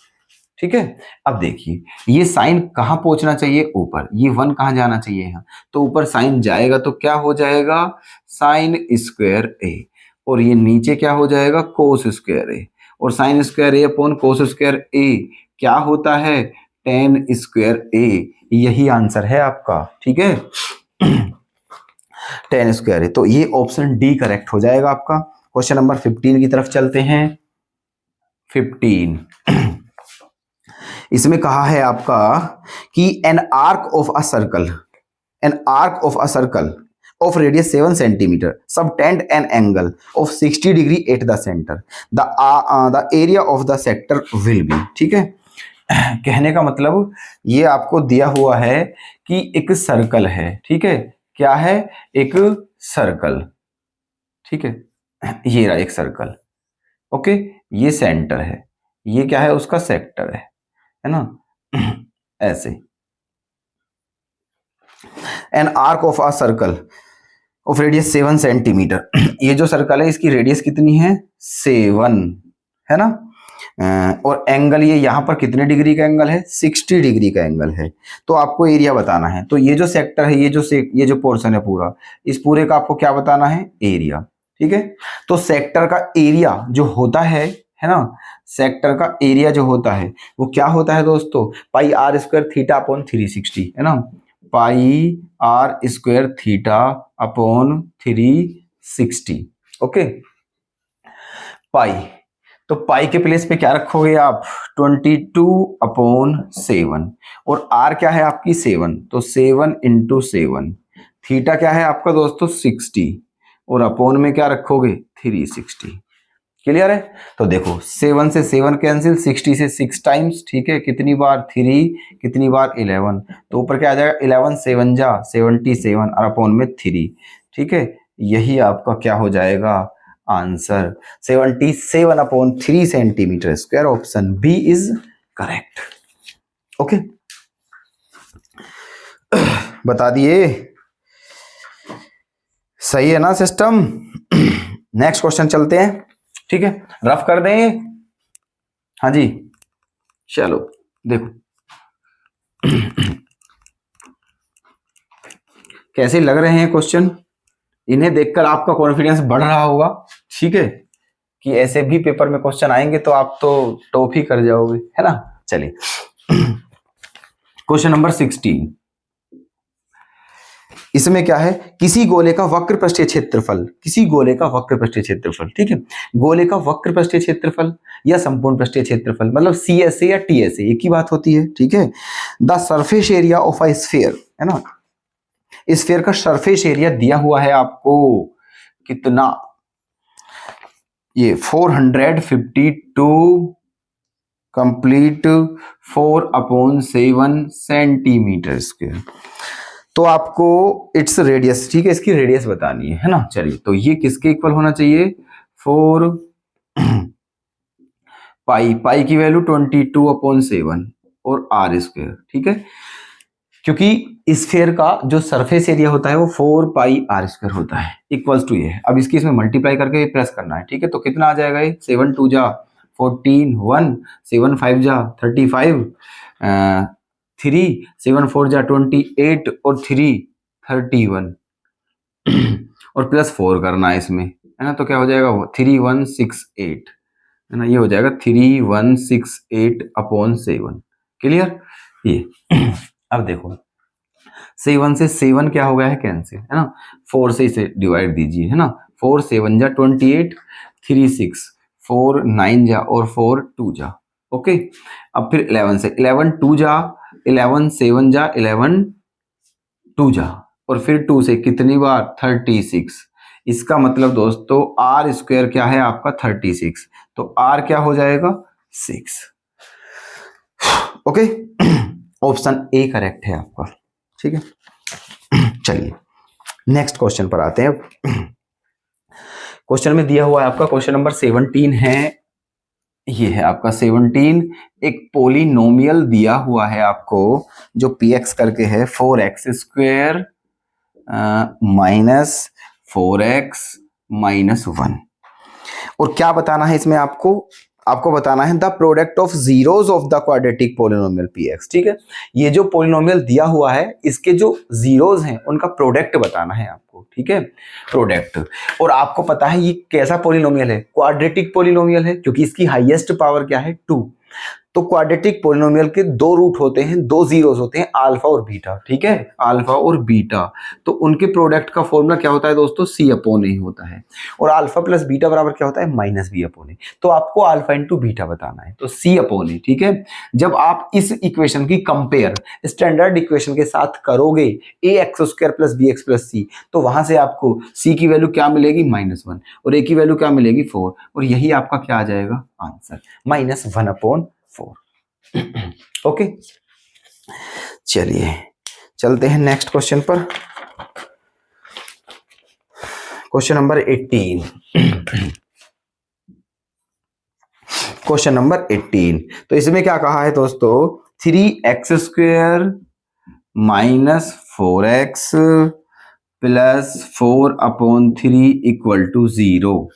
ठीक है। अब देखिए ये साइन कहां पहुंचना चाहिए? ऊपर। ये 1 कहां जाना चाहिए? यहाँ। तो ऊपर साइन जाएगा तो क्या हो जाएगा? साइन स्क्वायर ए, और ये नीचे क्या हो जाएगा? कोस स्क्वायर ए, और साइन स्क्वायर ए अपॉन कोस स्क्वायर ए क्या होता है? टेन स्क्वायर ए। यही आंसर है आपका, ठीक है। टेन स्क्वायर ए, तो ये ऑप्शन डी करेक्ट हो जाएगा आपका। क्वेश्चन नंबर 15 की तरफ चलते हैं। 15 इसमें कहा है आपका कि an arc of a circle of radius 7 centimeter subtend an angle of 60 degree at the center, the area of the sector will be, ठीक है। कहने का मतलब ये आपको दिया हुआ है कि एक सर्कल है, ठीक है। क्या है? एक सर्कल, ठीक है। ये रहा एक सर्कल, ओके। ये सेंटर है, ये क्या है? उसका सेक्टर है ना। ऐसे an arc of a circle of radius 7 centimetre. ये जो सर्कल है इसकी रेडियस कितनी है? 7 है ना। और एंगल ये यहाँ पर कितने डिग्री का एंगल है? 60 डिग्री का एंगल है। तो आपको एरिया बताना है। तो ये जो सेक्टर है, ये जो पोर्शन है पूरा, इस पूरे का आपको क्या बताना है? एरिया, ठीक है। तो सेक्टर का एरिया जो होता है ना, सेक्टर का एरिया जो होता है वो क्या होता है दोस्तों? Pi r square theta upon 360, है ना। Pi r square theta upon 360, okay. Pi, तो पाई के प्लेस पे क्या रखोगे आप? 22/7, और आर क्या है आपकी? 7, तो 7 × 7। थीटा क्या है आपका दोस्तों? 60, और अपॉन में क्या रखोगे? 360। क्लियर है? तो देखो 7 से 7 कैंसिल, 60 से 6 टाइम्स, ठीक है। कितनी बार? 3, कितनी बार? 11। तो ऊपर क्या आ जाएगा? 11 7 जा 77, और अपॉन में 3, ठीक है। यही आपका क्या हो जाएगा? Answer 77/3 centimetre square. Option B is correct, okay. बता दिए, सही है ना सिस्टम। नेक्स्ट क्वेश्चन चलते हैं, ठीक है। रफ कर दें? हाँ जी, चलो देखो कैसे लग रहे हैं क्वेश्चन। इन्हें देखकर आपका कॉन्फिडेंस बढ़ रहा होगा, ठीक है, कि ऐसे भी पेपर में क्वेश्चन आएंगे तो आप तो टॉप ही कर जाओगे, है ना। चलिए क्वेश्चन नंबर 16। इसमें क्या है? किसी गोले का वक्र पृष्ठीय क्षेत्रफल, ठीक है। गोले का वक्र पृष्ठीय क्षेत्रफल या संपूर्ण पृष्ठीय क्षेत्रफल, मतलब CSA या TSA एक ही बात होती है, ठीक है। The surface area of a sphere, है ना। स्फीयर का सरफेस एरिया दिया हुआ है आपको कितना? ये 452 कंप्लीट 4/7 सेंटीमीटर स्क्वायर। तो आपको इट्स रेडियस, ठीक है, इसकी रेडियस बतानी है ना। चलिए, तो ये किसके इक्वल होना चाहिए? 4 पाई की वैल्यू 22/7 और r स्क्वायर, ठीक है। क्योंकि स्फीयर का जो सरफेस एरिया होता है वो 4πr² होता है, इक्वल्स टू ये। अब इसकी इसमें मल्टीप्लाई करके प्रेस करना है, ठीक है। तो कितना आ जाएगा? ये 7 2 जा 14, 1 7 5 जा 35, 3 7 4 जा 28, और 3 31, और प्लस 4 करना है इसमें, है ना। तो क्या हो जाएगा? 3168, है ना। ये हो जाएगा 3168/7। क्लियर? ये अब देखो 7 से 7 क्या हो गया है? कैंसिल, है ना। 4 से इसे डिवाइड दीजिए, है ना। 4 7 जा 28, 3 6, 4 9 जा और 4 2 जा। ओके, अब फिर 11 से 11 2 जा, 11 7 जा, 11 2 जा, और फिर 2 से कितनी बार 36। इसका मतलब दोस्तों आर स्क्वायर क्या है आपका 36, तो आर क्या हो जाएगा 6। ओके, ऑप्शन ए करेक्ट है आपका। ठीक है, चलिए नेक्स्ट क्वेश्चन पर आते हैं। क्वेश्चन में दिया हुआ है आपका क्वेश्चन नंबर 17 है, ये है आपका 17। एक पोलिनोमियल दिया हुआ है आपको जो px करके है 4x² माइनस 4x माइनस 1, और क्या बताना है इसमें आपको बताना है the product of zeros of the quadratic polynomial px। ठीक है, ये जो पोलिनोमियल दिया हुआ है इसके जो जीरोस हैं उनका प्रोडक्ट बताना है आपको। ठीक है, प्रोडक्ट, और आपको पता है ये कैसा पोलिनोमियल है, क्वाड्रेटिक पोलिनोमियल है, क्योंकि इसकी हाईएस्ट पावर क्या है 2। तो क्वाड्रेटिक पोलिनोमियल के दो रूट होते हैं, दो जीरोस होते हैं, अल्फा और बीटा। ठीक है, अल्फा और बीटा, तो उनके प्रोडक्ट का फॉर्मूला क्या होता है दोस्तों, c/a होता है, और अल्फा प्लस बीटा बराबर क्या होता है -b/a। तो आपको अल्फा इंटू बीटा बताना है, तो c/a। ठीक है, जब आप इस इक्वेशन की कंपेयर स्टैंडर्ड इक्वेशन के साथ करोगे ax² + bx + c, तो वहां से आपको c की वैल्यू क्या मिलेगी -1, और a की वैल्यू क्या मिलेगी 4, और यही आपका क्या आ जाएगा आंसर -1/4। ओके, चलिए चलते हैं नेक्स्ट क्वेश्चन पर। Question number 18। क्वेश्चन नंबर 18, तो इसमें क्या कहा है दोस्तों, 3x² माइनस 4x प्लस 4/3 = 0।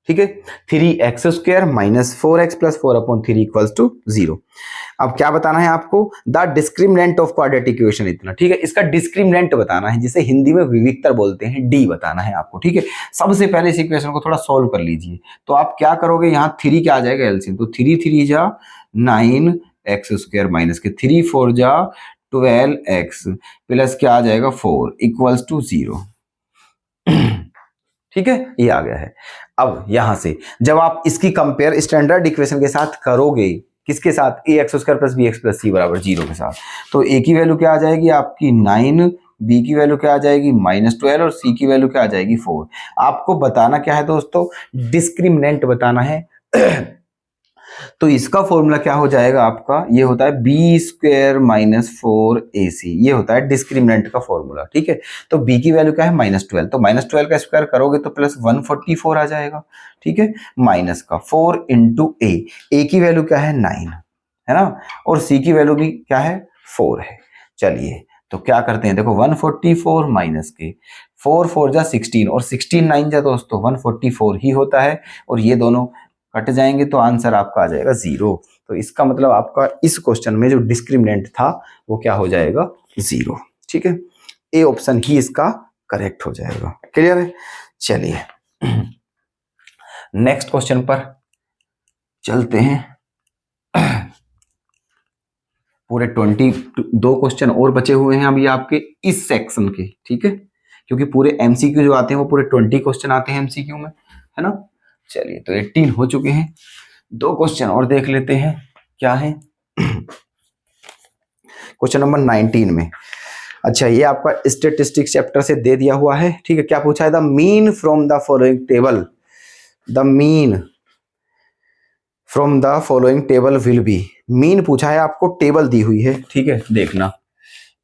ठीक है, 3x² माइनस 4x प्लस 4/3 = 0। अब क्या बताना है आपको, the discriminant of quadratic equation इतना। ठीक है, इसका डिस्क्रिमिनेंट बताना है, जिसे हिंदी में विविक्तर बोलते हैं, डी बताना है आपको। ठीक है, सबसे पहले इस इक्वेशन को थोड़ा सॉल्व कर लीजिए। तो आप क्या करोगे, यहाँ 3 क्या आ जाएगा एलसीएम, तो 3 3 जा 9x² माइनस के 3 4 जा 12x प्लस क्या आ जाएगा 4 = 0। ठीक है, ये आ गया है। अब यहां से जब आप इसकी कंपेयर स्टैंडर्ड इक्वेशन के साथ करोगे, किसके साथ, ax² + bx + c = 0 के साथ, तो a की वैल्यू क्या आ जाएगी आपकी 9, b की वैल्यू क्या आ जाएगी -12, और c की वैल्यू क्या आ जाएगी 4। आपको बताना क्या है दोस्तों, डिस्क्रिमिनेंट बताना है। तो इसका फॉर्मूला क्या हो जाएगा आपका, ये होता है b² - 4ac, ये होता है डिस्क्रिमिनेंट का फॉर्मूला। ठीक है, तो b की वैल्यू क्या है -12, तो -12 का स्क्वायर करोगे तो प्लस 144 आ जाएगा। ठीक है, माइनस का 4 × a की वैल्यू क्या है 9 है ना, और c की वैल्यू भी क्या है 4 है। चलिए तो क्या करते हैं, देखो 144 माइनस के 4 4 जा 16, और 16 9 जा दोस्तों 144 ही होता है, और ये दोनों कट जाएंगे तो आंसर आपका आ जाएगा 0। तो इसका मतलब आपका इस क्वेश्चन में जो डिस्क्रिमिनेंट था वो क्या हो जाएगा 0। ठीक है, ए ऑप्शन ही इसका करेक्ट हो जाएगा। क्लियर है, चलिए नेक्स्ट क्वेश्चन पर चलते हैं। पूरे 22 क्वेश्चन और बचे हुए हैं अभी आपके इस सेक्शन के। ठीक है, क्योंकि पूरे एमसीक्यू जो आते हैं वो पूरे 20 क्वेश्चन आते हैं एमसीक्यू में, है ना। चलिए तो 18 हो चुके हैं, 2 क्वेश्चन और देख लेते हैं क्या है। क्वेश्चन नंबर 19 में, अच्छा ये आपका स्टैटिस्टिक्स चैप्टर से दे दिया हुआ है। ठीक है, क्या पूछा है, the mean from the following table, the mean from the following table will be. Mean पूछा है आपको, टेबल दी हुई है। ठीक है, देखना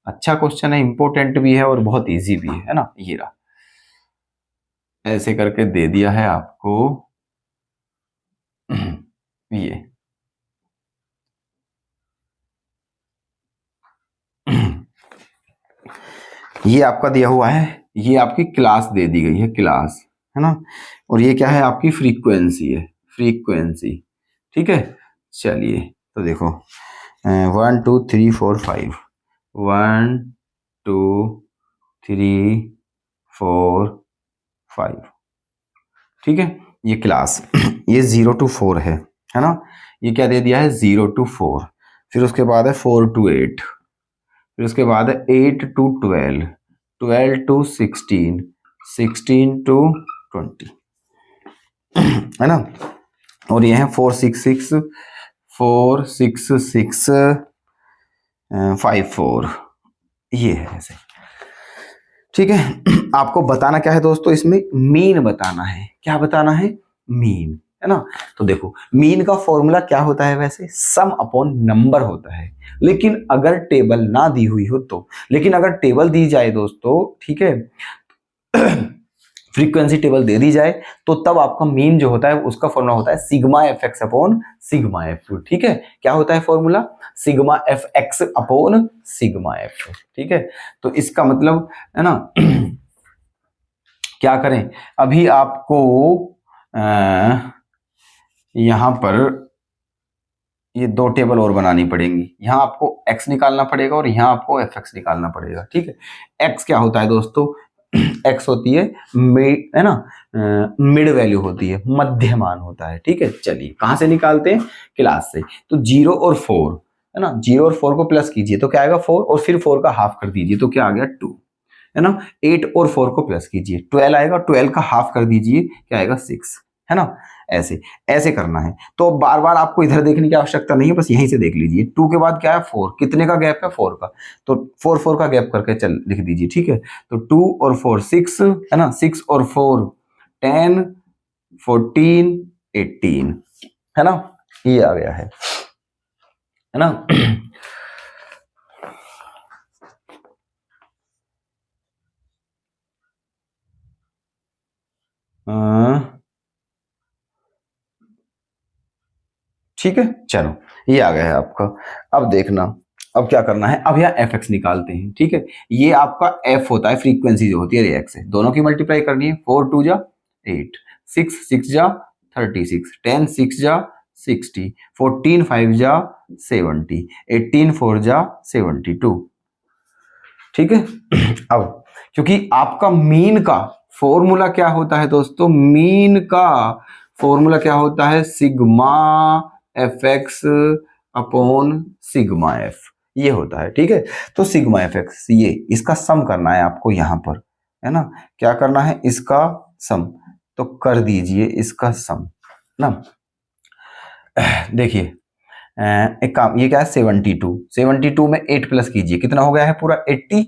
अच्छा क्वेश्चन है, इंपॉर्टेंट भी है और बहुत इजी भी है ना। ये रहा, ऐसे करके दे दिया है आपको ये आपका दिया हुआ है, ये आपकी क्लास दे दी गई है, क्लास है ना, और ये क्या है आपकी फ्रीक्वेंसी है, फ्रीक्वेंसी। ठीक है, चलिए तो देखो 1 2 3 4 5, 1 2 3 4 5। ठीक है, ये क्लास ये 0 to 4 है ना। ये क्या दे दिया है 0 to 4, फिर उसके बाद है 4 to 8, फिर उसके बाद है 8 to 12, 12 to 16, 16 to 20। है ना, और ये है 466 ये है ऐसे। ठीक है, आपको बताना क्या है दोस्तों, इसमें मीन बताना है। क्या बताना है? मीन, है ना। तो देखो मीन का फॉर्मूला क्या होता है, वैसे सम अपॉन नंबर होता है, लेकिन अगर टेबल ना दी हुई हो तो। लेकिन अगर टेबल दी जाए दोस्तों, ठीक है, फ्रीक्वेंसी टेबल दे दी जाए, तो तब आपका मीन जो होता है उसका फॉर्मूला होता है sigma F x upon sigma F. ठीक है, क्या होता है formula? Sigma F x upon sigma F. ठीक है, तो इसका मतलब है ना क्या करें, अभी आपको यहां पर ये दो टेबल और बनानी पड़ेंगी। यहाँ आपको x निकालना पड़ेगा और यहाँ आपको fx निकालना पड़ेगा। ठीक है, x क्या होता है दोस्तों? x होती है है ना, मिड वैल्यू होती है, मध्य मान होता है। ठीक है, चलिए कहाँ से निकालते हैं? क्लास से। तो 0 और 4, है ना, 0 और 4 को प्लस कीजिए तो क्या आएगा? 4, और फिर 4 का हाफ कर दीजिए तो क्या आ गया? 2, है ना। 8 और 4 को प्लस कीजिए, 12 आएगा, 12 का हाफ कर दीजिए, क्या आएगा? 6, है ना। ऐसे ऐसे करना है। तो बार बार आपको इधर देखने की आवश्यकता नहीं है, बस यहीं से देख लीजिए। 2 के बाद क्या है? 4, कितने का गैप है? 4 का। तो 4 का गैप करके चल लिख दीजिए। ठीक है, तो 2 और 4 6, है ना, 6 और 4 10 14 18, है ना, ये आ गया है ना। ठीक है, चलो ये आ गया है आपका। अब देखना, अब क्या करना है, अब यहाँ एफ एक्स निकालते हैं। ठीक है, ये आपका एफ होता है, फ्रीक्वेंसी जो होती है रिएक्स है, दोनों की मल्टीप्लाई करनी है। 4 2 जा 8, 6 6 जा 36, 10 6 जा 60, 14 5 जा 70, 18 4 जा 72। ठीक है, अब क्योंकि आपका मीन का फॉर्मूला क्या होता है दोस्तों? मीन का फॉर्मूला क्या होता है? Sigma F x upon sigma F, ये होता है। ठीक है, तो सिग्मा एफ एक्स, ये इसका सम करना है आपको यहां पर, है ना। क्या करना है? इसका सम, तो कर दीजिए इसका सम ना। देखिए एक काम, ये क्या है? 72, 72 में 8 प्लस कीजिए, कितना हो गया है? पूरा 80।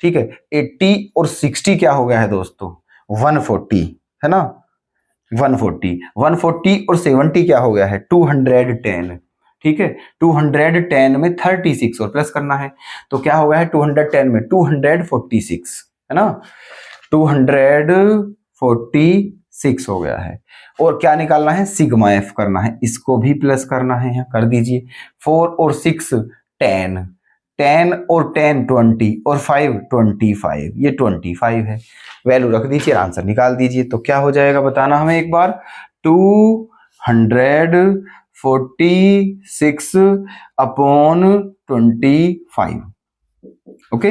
ठीक है, 80 और 60 क्या हो गया है दोस्तों? 140, है ना, 140, 140 और 70 क्या हो गया है? 210। ठीक है, 210 में 36 और प्लस करना है, तो क्या हो गया है? 210 में 246, है ना, 246 हो गया है। और क्या निकालना है? सिग्मा एफ करना है, इसको भी प्लस करना है, यहाँ कर दीजिए। 4 और 6 10, 10 और 10 20, और 5 25, ये 25 है। वैल्यू रख दीजिए, आंसर निकाल दीजिए, तो क्या हो जाएगा बताना हमें एक बार। 246 अपॉन 25। ओके,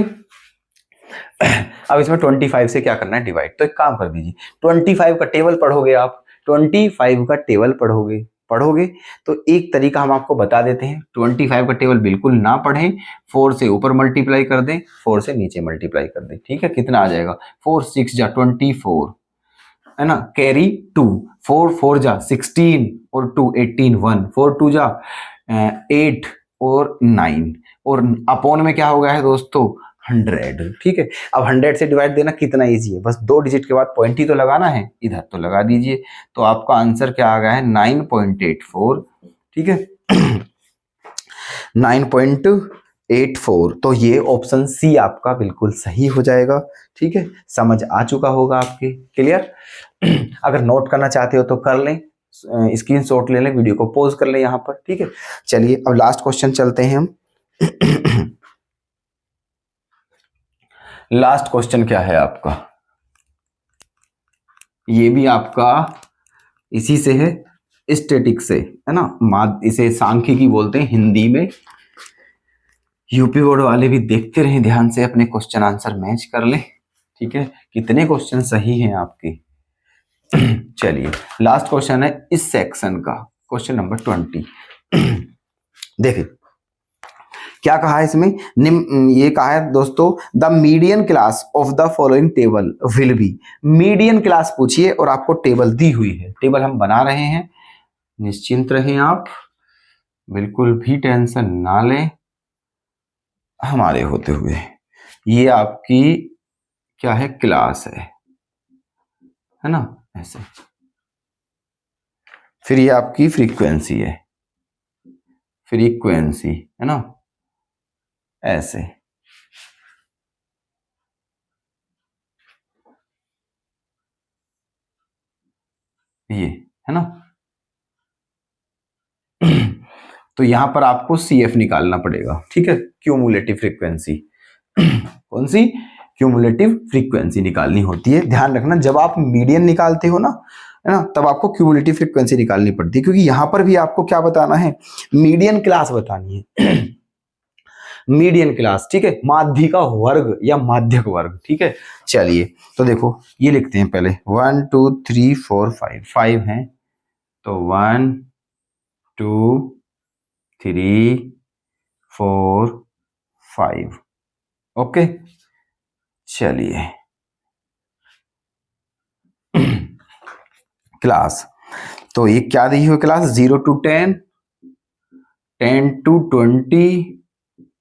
अब इसमें 25 से क्या करना है? डिवाइड। तो एक काम कर दीजिए, 25 का टेबल पढ़ोगे आप, 25 का टेबल पढ़ोगे पढ़ोगे तो एक तरीका हम आपको बता देते हैं। 25 का टेबल बिल्कुल ना पढ़ें, 4 से ऊपर मल्टीप्लाई कर दें, 4 से नीचे मल्टीप्लाई कर दें। ठीक है, कितना आ जाएगा? 4 6 जा 24, है ना, कैरी 2, 4 4 जा 16 और 2 18, 1 4 2 जा 8 और 9, और अपॉन में क्या हो गया है दोस्तों? 100। ठीक है, अब 100 से डिवाइड देना कितना इजी है, बस 2 डिजिट के बाद पॉइंट ही तो लगाना है, इधर तो लगा दीजिए। तो आपका आंसर क्या आ गया है? 9.84। ठीक है, 9.84, तो ये ऑप्शन सी आपका बिल्कुल सही हो जाएगा। ठीक है, समझ आ चुका होगा आपके, क्लियर। अगर नोट करना चाहते हो तो कर लें, स्क्रीनशॉट ले लें, वीडियो को पॉज कर लें यहाँ पर। ठीक है, चलिए अब लास्ट क्वेश्चन चलते हैं हम। लास्ट क्वेश्चन क्या है आपका? ये भी आपका इसी से है, स्टैटिक से, है ना, इसे सांख्यिकी बोलते हैं हिंदी में। यूपी बोर्ड वाले भी देखते रहें ध्यान से, अपने क्वेश्चन आंसर मैच कर लें। ठीक है, कितने क्वेश्चन सही हैं आपके। चलिए लास्ट क्वेश्चन है इस सेक्शन का, क्वेश्चन नंबर 20। देखिए क्या कहा है इसमें, ये कहा है दोस्तों, the median class of the following table will be. Median class पूछिए और आपको टेबल दी हुई है, टेबल हम बना रहे हैं, निश्चिंत रहें आप, बिल्कुल भी टेंशन ना लें हमारे होते हुए। ये आपकी क्या है, क्लास है ना, ऐसे। फिर ये आपकी फ्रीक्वेंसी है, फ्रीक्वेंसी है ना, ऐसे। ये है ना। तो यहां पर आपको CF निकालना पड़ेगा, ठीक है, क्यूमुलेटिव फ्रीक्वेंसी। कौन सी, क्यूमुलेटिव फ्रीक्वेंसी निकालनी होती है। ध्यान रखना जब आप मीडियन निकालते हो ना, है ना, तब आपको क्यूमुलेटिव फ्रीक्वेंसी निकालनी पड़ती है, क्योंकि यहां पर भी आपको क्या बताना है, मीडियन क्लास बतानी है। मीडियन क्लास, ठीक है, माध्य का वर्ग या माध्यक वर्ग, ठीक है। चलिए तो देखो ये लिखते हैं पहले, 1 2 3 4 5, 5 हैं, तो 1 2 3 4 5, ओके। चलिए क्लास, तो ये क्या दी हुई class, 0 to 10, 10 to 20,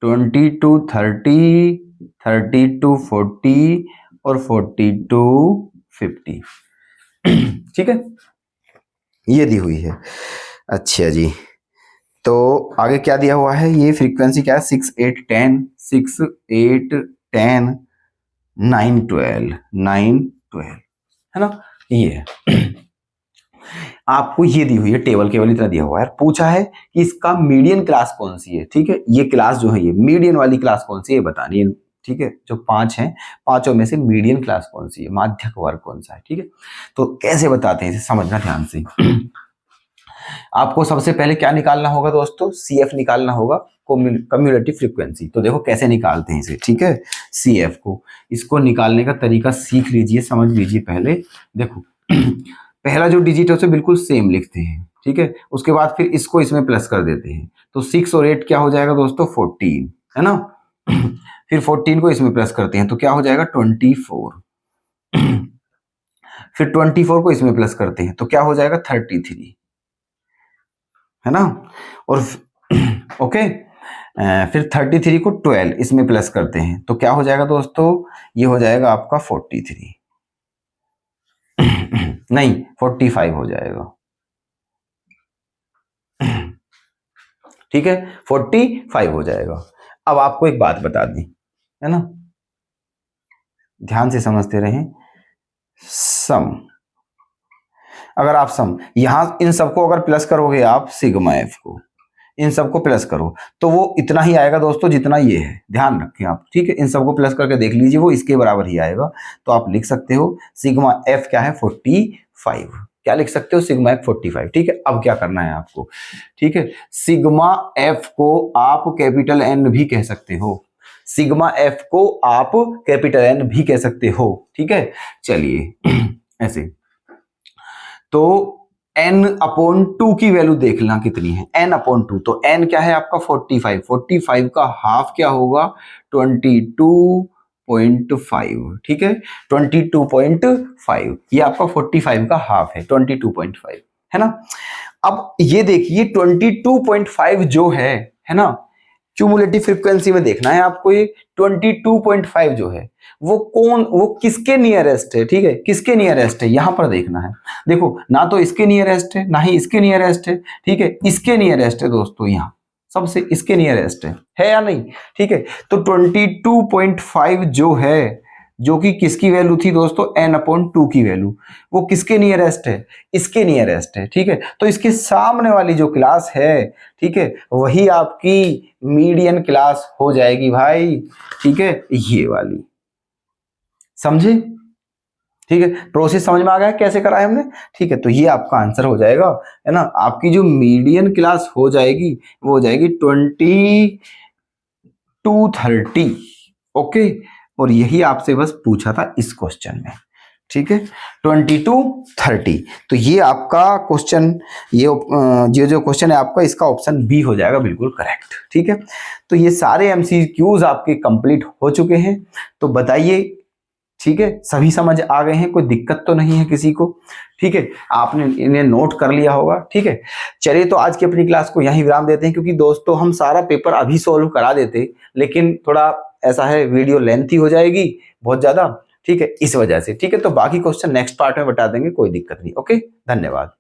20 to 30, 30 to 40 और 40 to 50, ठीक है, ये दी हुई है। अच्छा जी, तो आगे क्या दिया हुआ है, ये फ्रीक्वेंसी क्या है, 6 8 10, 6 8 10 9 12, 9 12, है ना, ये है। आपको ये दी हुई है टेबल, केवल इतना दिया हुआ है, पूछा है कि इसका मीडियन क्लास कौन सी है, ठीक है, ये क्लास जो है, ये मीडियन वाली क्लास कौन सी है बतानी है, ठीक है, जो 5 हैं, पांचों में से मीडियन क्लास कौन सी है, माध्यक वर्ग कौन सा है, ठीक है। तो कैसे बताते हैं इसे, समझना ध्यान से। आपको सबसे पहले क्या निकालना होगा दोस्तों, CF निकालना होगा, कम्युलेटिव फ्रीक्वेंसी। तो देखो कैसे निकालते हैं इसे, ठीक है, CF को, इसको निकालने का तरीका सीख लीजिए, समझ लीजिए पहले। देखो पहला जो डिजिट है उसे बिल्कुल सेम लिखते हैं, ठीक है, उसके बाद फिर इसको इसमें प्लस कर देते हैं, तो 6 और 8 क्या हो जाएगा दोस्तों, 14, है ना। फिर 14 को इसमें प्लस करते हैं तो क्या हो जाएगा, 24। फिर 24 को इसमें प्लस करते हैं तो क्या हो जाएगा, 33, है ना। और ओके, फिर 33 को 12 इसमें प्लस करते हैं तो क्या हो जाएगा दोस्तों, ये हो जाएगा आपका 43, नहीं 45 हो जाएगा, ठीक है, 45 हो जाएगा। अब आपको एक बात बता दी, है ना, ध्यान से समझते रहें, सम, अगर आप सम यहां इन सबको अगर प्लस करोगे आप, सिग्मा एफ को इन सबको प्लस करो तो वो इतना ही आएगा दोस्तों जितना ये है, ध्यान रखें आप, ठीक है, इन सबको प्लस करके देख लीजिए, वो इसके बराबर ही आएगा। तो आप लिख सकते हो सिग्मा एफ क्या है, 45, क्या लिख सकते हो, सिग्मा एफ 45, ठीक है। अब क्या करना है आपको, ठीक है, सिग्मा एफ को आप कैपिटल एन भी कह सकते हो, सिग्मा एफ को आप कैपिटल एन भी कह सकते हो, ठीक है। चलिए ऐसे, तो n/2 की वैल्यू देख लेना कितनी है, n/2, तो n क्या है आपका 45, 45 का हाफ क्या होगा, 22.5, ठीक है, 22.5, ये आपका 45 का हाफ है, 22.5, है ना। अब ये देखिए 22.5 जो है ना, क्यूमुलेटिव फ्रीक्वेंसी में देखना है आपको, ये 22.5 जो है वो किसके नियरेस्ट है, ठीक है, किसके नियरेस्ट है, यहां पर देखना है। देखो ना तो इसके नियरेस्ट है ना ही इसके नियरेस्ट है, ठीक है, इसके नियरेस्ट है दोस्तों, यहां सबसे इसके नियरेस्ट है या नहीं, ठीक है। तो 22.5 जो है, जो कि किसकी वैल्यू थी दोस्तों, n/2 की वैल्यू, वो किसके नियरेस्ट है, इसके नियरेस्ट है, ठीक है। तो इसके सामने वाली जो क्लास है, ठीक है, वही आपकी मीडियन क्लास हो जाएगी भाई, ठीक है, ये वाली, समझे, ठीक है, प्रोसेस समझ में आ गया कैसे करा है हमने, ठीक है। तो ये आपका आंसर हो जाएगा, है ना, आपकी जो मीडियन क्लास हो जाएगी वो हो जाएगी 20 to 30, ओके। और यही आपसे बस पूछा था इस क्वेश्चन में, ठीक है, 22 30। तो ये आपका क्वेश्चन, ये जो क्वेश्चन है आपका, इसका ऑप्शन बी हो जाएगा बिल्कुल करेक्ट। ठीक है, तो ये सारे एमसीक्यूज आपके कंप्लीट हो चुके हैं। तो बताइए, ठीक है, सभी समझ आ गए हैं, कोई दिक्कत तो नहीं है किसी को? ठीक है, आपने इन्हें नोट कर लिया होगा। ठीक है, चलिए तो आज की अपनी क्लास को यहीं विराम देते हैं, क्योंकि दोस्तों हम सारा पेपर अभी सॉल्व करा देते, लेकिन थोड़ा ऐसा है, वीडियो लेंथी हो जाएगी बहुत ज्यादा। ठीक है, इस वजह से। ठीक है, तो बाकी क्वेश्चन नेक्स्ट पार्ट में बता देंगे, कोई दिक्कत नहीं। ओके, धन्यवाद।